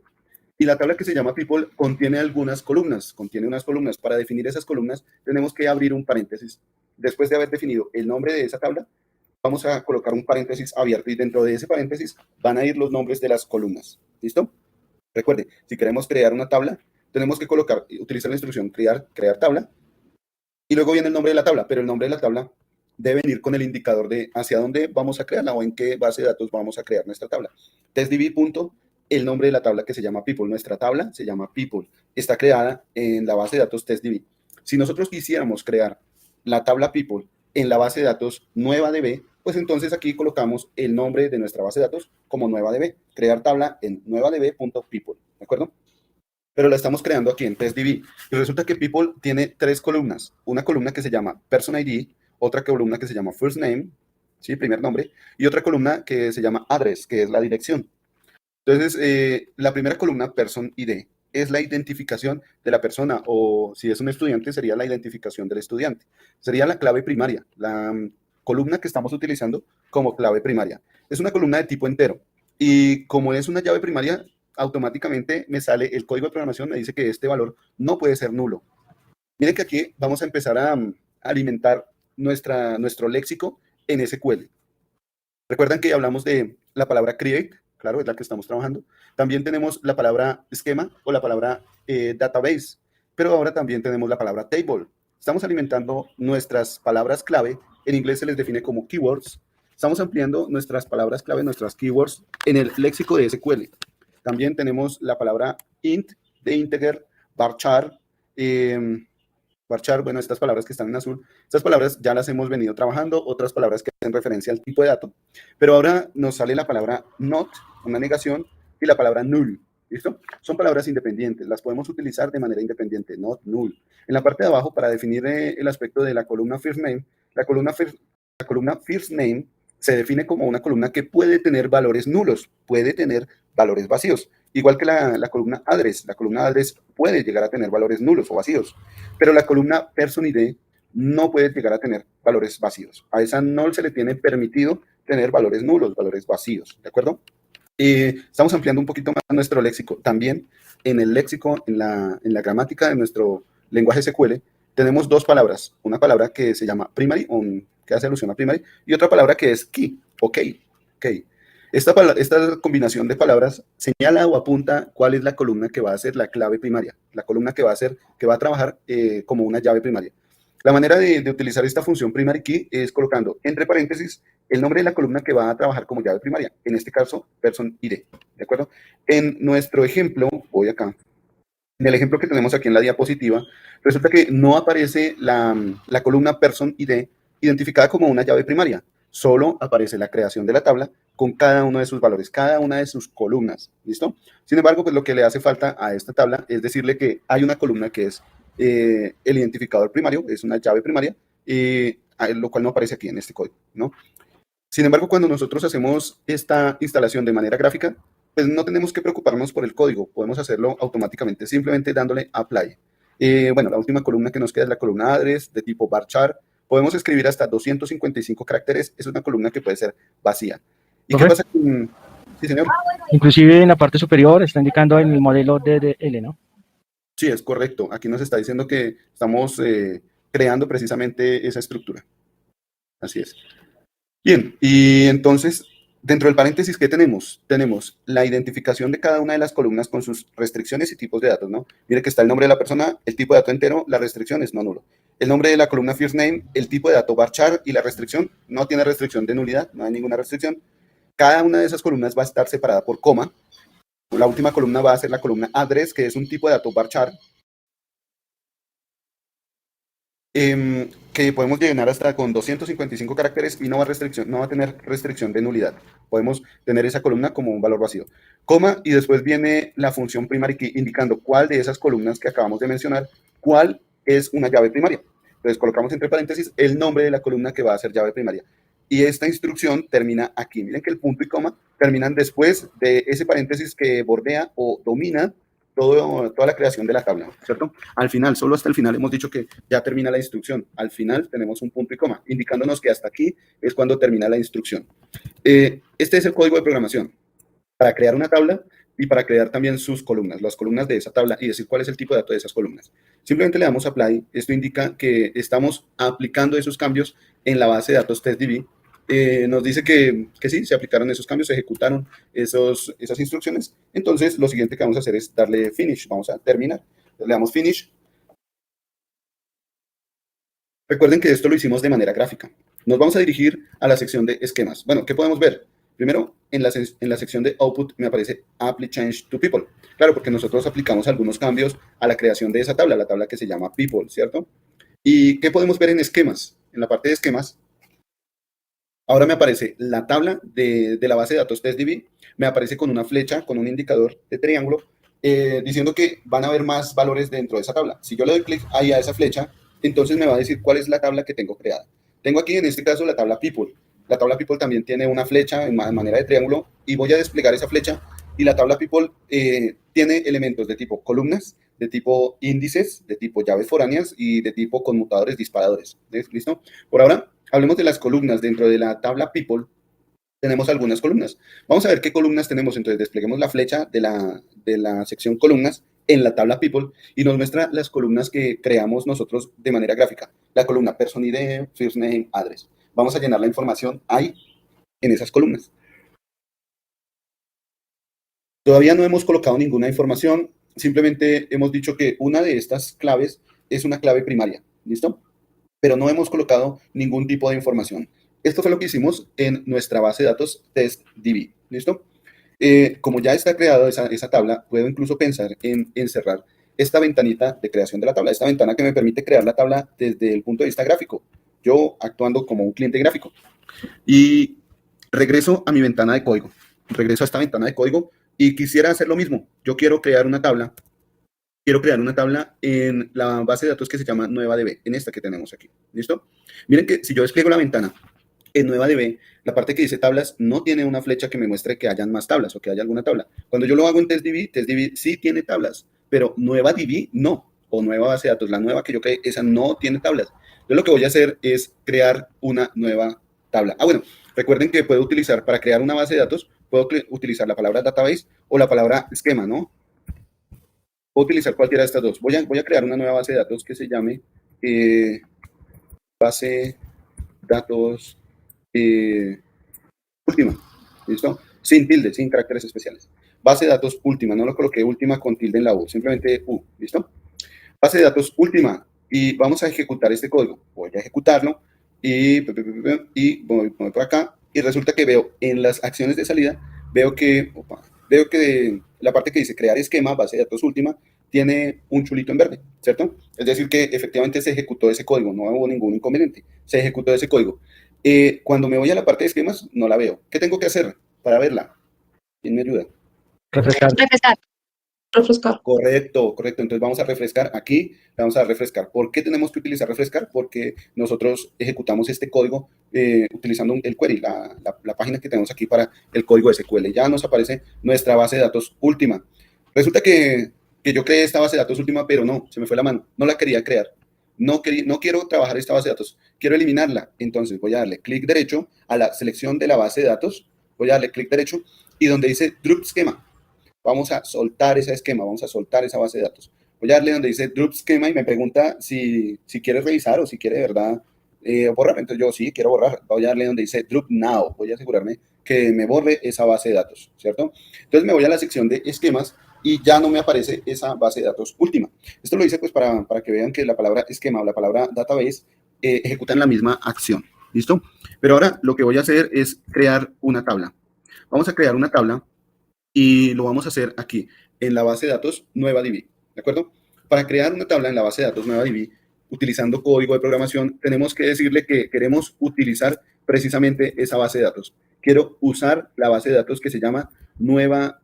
Y la tabla que se llama people contiene algunas columnas, contiene unas columnas. Para definir esas columnas tenemos que abrir un paréntesis. Después de haber definido el nombre de esa tabla, vamos a colocar un paréntesis abierto y dentro de ese paréntesis van a ir los nombres de las columnas. ¿Listo? Recuerde, si queremos crear una tabla, tenemos que utilizar la instrucción crear tabla y luego viene el nombre de la tabla, pero el nombre de la tabla debe venir con el indicador de hacia dónde vamos a crearla o en qué base de datos vamos a crear nuestra tabla. TestDB. El nombre de la tabla que se llama people. Nuestra tabla se llama people. Está creada en la base de datos TestDB. Si nosotros quisiéramos crear la tabla people en la base de datos nuevadb, pues entonces aquí colocamos el nombre de nuestra base de datos como nuevadb. Crear tabla en nuevadb.people, ¿de acuerdo? Pero la estamos creando aquí en TestDB. Y resulta que people tiene tres columnas. Una columna que se llama person ID, otra columna que se llama first name, ¿sí? Primer nombre, y otra columna que se llama address, que es la dirección. Entonces, la primera columna, person ID, es la identificación de la persona, o si es un estudiante, sería la identificación del estudiante. Sería la clave primaria, la columna que estamos utilizando como clave primaria. Es una columna de tipo entero, y como es una llave primaria, automáticamente me sale el código de programación, me dice que este valor no puede ser nulo. Miren que aquí vamos a empezar a alimentar nuestro léxico en SQL. Recuerdan que hablamos de la palabra create, claro, es la que estamos trabajando. También tenemos la palabra esquema o la palabra database, pero ahora también tenemos la palabra table. Estamos alimentando nuestras palabras clave, en inglés se les define como keywords. Estamos ampliando nuestras palabras clave, nuestras keywords en el léxico de SQL. También tenemos la palabra int de integer, varchar, varchar, bueno, estas palabras que están en azul, estas palabras ya las hemos venido trabajando, otras palabras que hacen referencia al tipo de dato, pero ahora nos sale la palabra not, una negación, y la palabra null, ¿listo? Son palabras independientes, las podemos utilizar de manera independiente, not, null. En la parte de abajo, para definir el aspecto de la columna first name, la columna first name se define como una columna que puede tener valores nulos, puede tener valores vacíos. Igual que la columna address puede llegar a tener valores nulos o vacíos, pero la columna person ID no puede llegar a tener valores vacíos. A esa null se le tiene permitido tener valores nulos, valores vacíos, ¿de acuerdo? Estamos ampliando un poquito más nuestro léxico. También en el léxico, en la gramática de nuestro lenguaje SQL, tenemos dos palabras. Una palabra que se llama primary, que hace alusión a primary, y otra palabra que es key, o key. Esta combinación de palabras señala o apunta cuál es la columna que va a ser la clave primaria, la columna que va a trabajar como una llave primaria. La manera de utilizar esta función primary key es colocando entre paréntesis el nombre de la columna que va a trabajar como llave primaria, en este caso, person ID, ¿de acuerdo? En nuestro ejemplo, voy acá, en el ejemplo que tenemos aquí en la diapositiva, resulta que no aparece la columna person ID identificada como una llave primaria, solo aparece la creación de la tabla con cada uno de sus valores, cada una de sus columnas, ¿listo? Sin embargo, pues lo que le hace falta a esta tabla es decirle que hay una columna que es el identificador primario, es una llave primaria, lo cual no aparece aquí en este código, ¿no? Sin embargo, cuando nosotros hacemos esta instalación de manera gráfica, pues no tenemos que preocuparnos por el código, podemos hacerlo automáticamente, simplemente dándole apply. Bueno, la última columna que nos queda es la columna address de tipo varchar. Podemos escribir hasta 255 caracteres, es una columna que puede ser vacía. ¿Y qué pasa con...? Sí, señor. Inclusive en la parte superior está indicando el modelo DDL, ¿no? Sí, es correcto. Aquí nos está diciendo que estamos creando precisamente esa estructura. Así es. Bien, y entonces, dentro del paréntesis, ¿qué tenemos? Tenemos la identificación de cada una de las columnas con sus restricciones y tipos de datos, ¿no? Mire que está el nombre de la persona, el tipo de dato entero, la restricción es no nulo. El nombre de la columna first name, el tipo de dato varchar y la restricción no tiene restricción de nulidad, no hay ninguna restricción. Cada una de esas columnas va a estar separada por coma. La última columna va a ser la columna address, que es un tipo de dato varchar, que podemos llenar hasta con 255 caracteres y no va a tener restricción de nulidad. Podemos tener esa columna como un valor vacío. Coma, y después viene la función primary key indicando cuál de esas columnas que acabamos de mencionar, cuál es una llave primaria. Entonces colocamos entre paréntesis el nombre de la columna que va a ser llave primaria. Y esta instrucción termina aquí. Miren que el punto y coma terminan después de ese paréntesis que bordea o domina toda la creación de la tabla, ¿cierto? Al final, solo hasta el final hemos dicho que ya termina la instrucción. Al final tenemos un punto y coma, indicándonos que hasta aquí es cuando termina la instrucción. Este es el código de programación para crear una tabla y para crear también sus columnas, las columnas de esa tabla y decir cuál es el tipo de datos de esas columnas. Simplemente le damos apply. Esto indica que estamos aplicando esos cambios en la base de datos TestDB. Nos dice que sí, se aplicaron esos cambios, se ejecutaron esas instrucciones. Entonces, lo siguiente que vamos a hacer es darle finish. Vamos a terminar. Le damos finish. Recuerden que esto lo hicimos de manera gráfica. Nos vamos a dirigir a la sección de esquemas. Bueno, ¿qué podemos ver? Primero, en la sección de output me aparece apply change to people. Claro, porque nosotros aplicamos algunos cambios a la creación de esa tabla, la tabla que se llama people, ¿cierto? ¿Y qué podemos ver en esquemas? En la parte de esquemas, ahora me aparece la tabla de la base de datos TestDB, me aparece con una flecha, con un indicador de triángulo, diciendo que van a haber más valores dentro de esa tabla. Si yo le doy clic ahí a esa flecha, entonces me va a decir cuál es la tabla que tengo creada. Tengo aquí en este caso la tabla people. La tabla people también tiene una flecha en manera de triángulo y voy a desplegar esa flecha y la tabla people tiene elementos de tipo columnas, de tipo índices, de tipo llaves foráneas y de tipo conmutadores disparadores. ¿Listo? Por ahora, hablemos de las columnas. Dentro de la tabla people tenemos algunas columnas. Vamos a ver qué columnas tenemos. Entonces despleguemos la flecha de la sección columnas en la tabla people y nos muestra las columnas que creamos nosotros de manera gráfica. La columna person ID, first name, address. Vamos a llenar la información ahí en esas columnas. Todavía no hemos colocado ninguna información, simplemente hemos dicho que una de estas claves es una clave primaria, ¿listo? Pero no hemos colocado ningún tipo de información. Esto fue lo que hicimos en nuestra base de datos TestDB, ¿listo? Como ya está creada esa tabla, puedo incluso pensar en encerrar esta ventanita de creación de la tabla, esta ventana que me permite crear la tabla desde el punto de vista gráfico, yo actuando como un cliente gráfico. Y regreso a mi ventana de código, regreso a esta ventana de código y quisiera hacer lo mismo. Yo quiero crear una tabla en la base de datos que se llama NuevaDB, en esta que tenemos aquí. ¿Listo? Miren que si yo despliego la ventana en NuevaDB, la parte que dice tablas no tiene una flecha que me muestre que hayan más tablas o que haya alguna tabla. Cuando yo lo hago en TestDB sí tiene tablas, pero NuevaDB no, o nueva base de datos, la nueva que yo creé, esa no tiene tablas. Entonces lo que voy a hacer es crear una nueva tabla. Bueno, recuerden que puedo utilizar, para crear una base de datos, puedo utilizar la palabra database o la palabra esquema, ¿no? Puedo utilizar cualquiera de estas dos. Voy a crear una nueva base de datos que se llame base datos última. ¿Listo? Sin tilde, sin caracteres especiales. Base de datos última. No lo coloqué última con tilde en la U. Simplemente U. ¿Listo? Base de datos última. Y vamos a ejecutar este código. Voy a ejecutarlo y voy por acá. Y resulta que veo en las acciones de salida, veo que la parte que dice crear esquema, base de datos última, tiene un chulito en verde, ¿cierto? Es decir, que efectivamente se ejecutó ese código, no hubo ningún inconveniente, se ejecutó ese código. Cuando me voy a la parte de esquemas, no la veo. ¿Qué tengo que hacer para verla? ¿Quién me ayuda? Refrescar. Refrescar. Correcto. Entonces vamos a refrescar aquí, vamos a refrescar. ¿Por qué tenemos que utilizar refrescar? Porque nosotros ejecutamos este código utilizando el query, la página que tenemos aquí para el código SQL. Ya nos aparece nuestra base de datos última. Resulta que yo creé esta base de datos última, pero no, se me fue la mano. No la quería crear. No quiero trabajar esta base de datos. Quiero eliminarla. Entonces voy a darle clic derecho a la selección de la base de datos. Voy a darle clic derecho y donde dice Drop Schema, vamos a soltar ese esquema, vamos a soltar esa base de datos. Voy a darle donde dice Drop Schema y me pregunta si quiere revisar o si quiere de verdad borrar. Entonces yo sí, quiero borrar. Voy a darle donde dice Drop Now. Voy a asegurarme que me borre esa base de datos, ¿cierto? Entonces me voy a la sección de esquemas y ya no me aparece esa base de datos última. Esto lo hice pues para que vean que la palabra esquema o la palabra database ejecutan la misma acción. ¿Listo? Pero ahora lo que voy a hacer es crear una tabla. Vamos a crear una tabla y lo vamos a hacer aquí, en la base de datos NuevaDB, ¿de acuerdo? Para crear una tabla en la base de datos NuevaDB, utilizando código de programación, tenemos que decirle que queremos utilizar precisamente esa base de datos. Quiero usar la base de datos que se llama nueva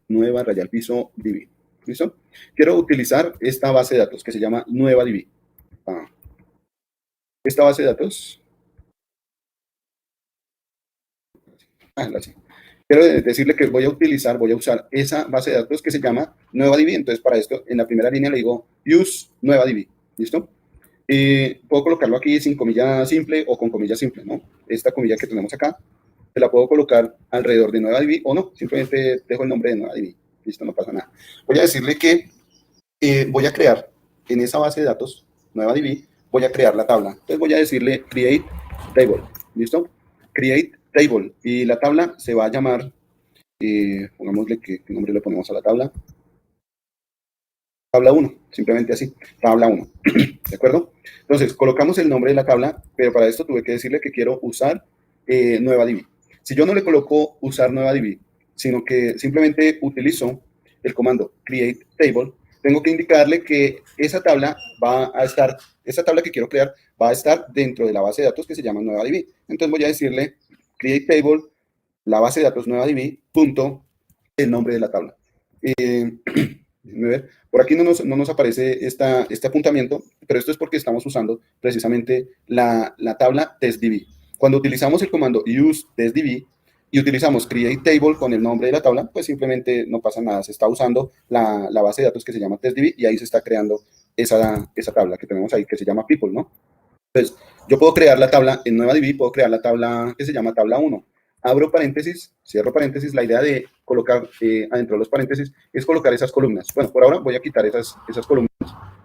rayal piso DB. ¿Listo? Quiero utilizar esta base de datos que se llama NuevaDB. Esta base de datos. Quiero decirle que voy a usar esa base de datos que se llama NuevaDB. Entonces, para esto, en la primera línea le digo use NuevaDB. ¿Listo? Puedo colocarlo aquí sin comilla simple o con comilla simple, ¿no? Esta comilla que tenemos acá, se la puedo colocar alrededor de NuevaDB o no. Simplemente dejo el nombre de NuevaDB. Listo, no pasa nada. Voy a decirle que voy a crear en esa base de datos NuevaDB, voy a crear la tabla. Entonces voy a decirle create table. ¿Listo? Create table. Y la tabla se va a llamar, pongámosle qué nombre le ponemos a la tabla. Tabla 1, simplemente así, tabla 1. ¿De acuerdo? Entonces, colocamos el nombre de la tabla, pero para esto tuve que decirle que quiero usar NuevaDB. Si yo no le coloco usar NuevaDB, sino que simplemente utilizo el comando create table, tengo que indicarle que esa tabla que quiero crear va a estar dentro de la base de datos que se llama NuevaDB. Entonces voy a decirle create table, la base de datos NuevaDB, punto, el nombre de la tabla. Ver. Por aquí no nos aparece este apuntamiento, pero esto es porque estamos usando precisamente la tabla testDB. Cuando utilizamos el comando use testDB y utilizamos create table con el nombre de la tabla, pues simplemente no pasa nada. Se está usando la base de datos que se llama testDB y ahí se está creando esa tabla que tenemos ahí que se llama people, ¿no? Entonces, yo puedo crear la tabla en NuevaDB, puedo crear la tabla que se llama tabla 1. Abro paréntesis, cierro paréntesis. La idea de colocar adentro de los paréntesis es colocar esas columnas. Bueno, por ahora voy a quitar esas columnas,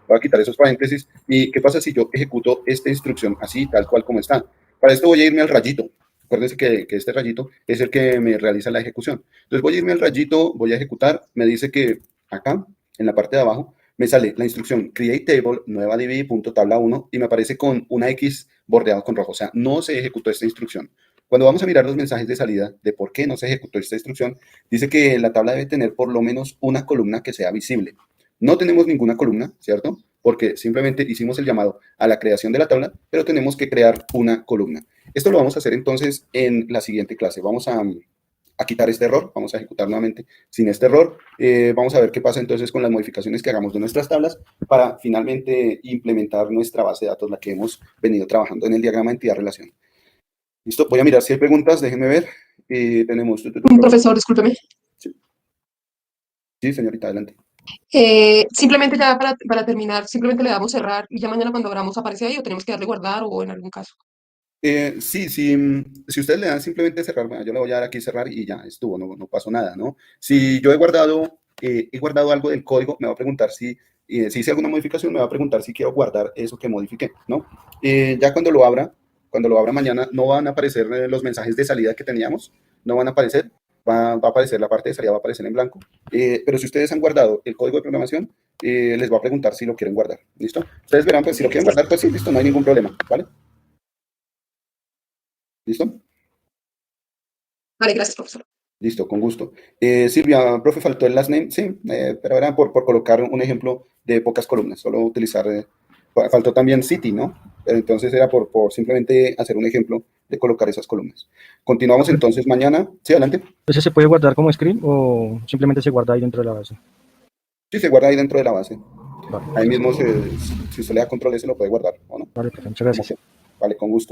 voy a quitar esos paréntesis. ¿Y qué pasa si yo ejecuto esta instrucción así, tal cual como está? Para esto voy a irme al rayito. Acuérdense que este rayito es el que me realiza la ejecución. Entonces voy a irme al rayito, voy a ejecutar. Me dice que acá, en la parte de abajo, me sale la instrucción create table nuevadb.tabla 1 y me aparece con una X bordeado con rojo. O sea, no se ejecutó esta instrucción. Cuando vamos a mirar los mensajes de salida de por qué no se ejecutó esta instrucción, dice que la tabla debe tener por lo menos una columna que sea visible. No tenemos ninguna columna, ¿cierto? Porque simplemente hicimos el llamado a la creación de la tabla, pero tenemos que crear una columna. Esto lo vamos a hacer entonces en la siguiente clase. Vamos a quitar este error, vamos a ejecutar nuevamente sin este error. Vamos a ver qué pasa entonces con las modificaciones que hagamos de nuestras tablas para finalmente implementar nuestra base de datos, la que hemos venido trabajando en el diagrama de entidad-relación. Listo, voy a mirar si hay preguntas, déjenme ver. Tenemos... Profesor, discúlpeme. Sí, señorita, adelante. Simplemente ya para terminar, simplemente le damos cerrar y ya mañana cuando abramos aparece ahí o tenemos que darle guardar o en algún caso. Sí, si ustedes le dan simplemente cerrar, bueno, yo le voy a dar aquí cerrar y ya estuvo, no pasó nada, ¿no? Si yo he guardado algo del código, me va a preguntar si hice alguna modificación, me va a preguntar si quiero guardar eso que modifiqué, ¿no? Ya cuando lo abra mañana, no van a aparecer los mensajes de salida que teníamos, no van a aparecer, va a aparecer la parte de salida, va a aparecer en blanco, pero si ustedes han guardado el código de programación, les va a preguntar si lo quieren guardar, ¿listo? Ustedes verán, pues si lo quieren guardar, pues sí, listo, no hay ningún problema, ¿vale? ¿Listo? Vale, gracias, profesor. Listo, con gusto. Silvia, profe, faltó el last name, sí, pero era por colocar un ejemplo de pocas columnas, solo utilizar, faltó también city, ¿no? Pero entonces era por simplemente hacer un ejemplo de colocar esas columnas. Continuamos entonces mañana. Sí, adelante. ¿Ese se puede guardar como screen o simplemente se guarda ahí dentro de la base? Sí, se guarda ahí dentro de la base. Vale, Ahí mismo, si usted le da control, se lo puede guardar, ¿o no? vale, muchas gracias. Vale, con gusto.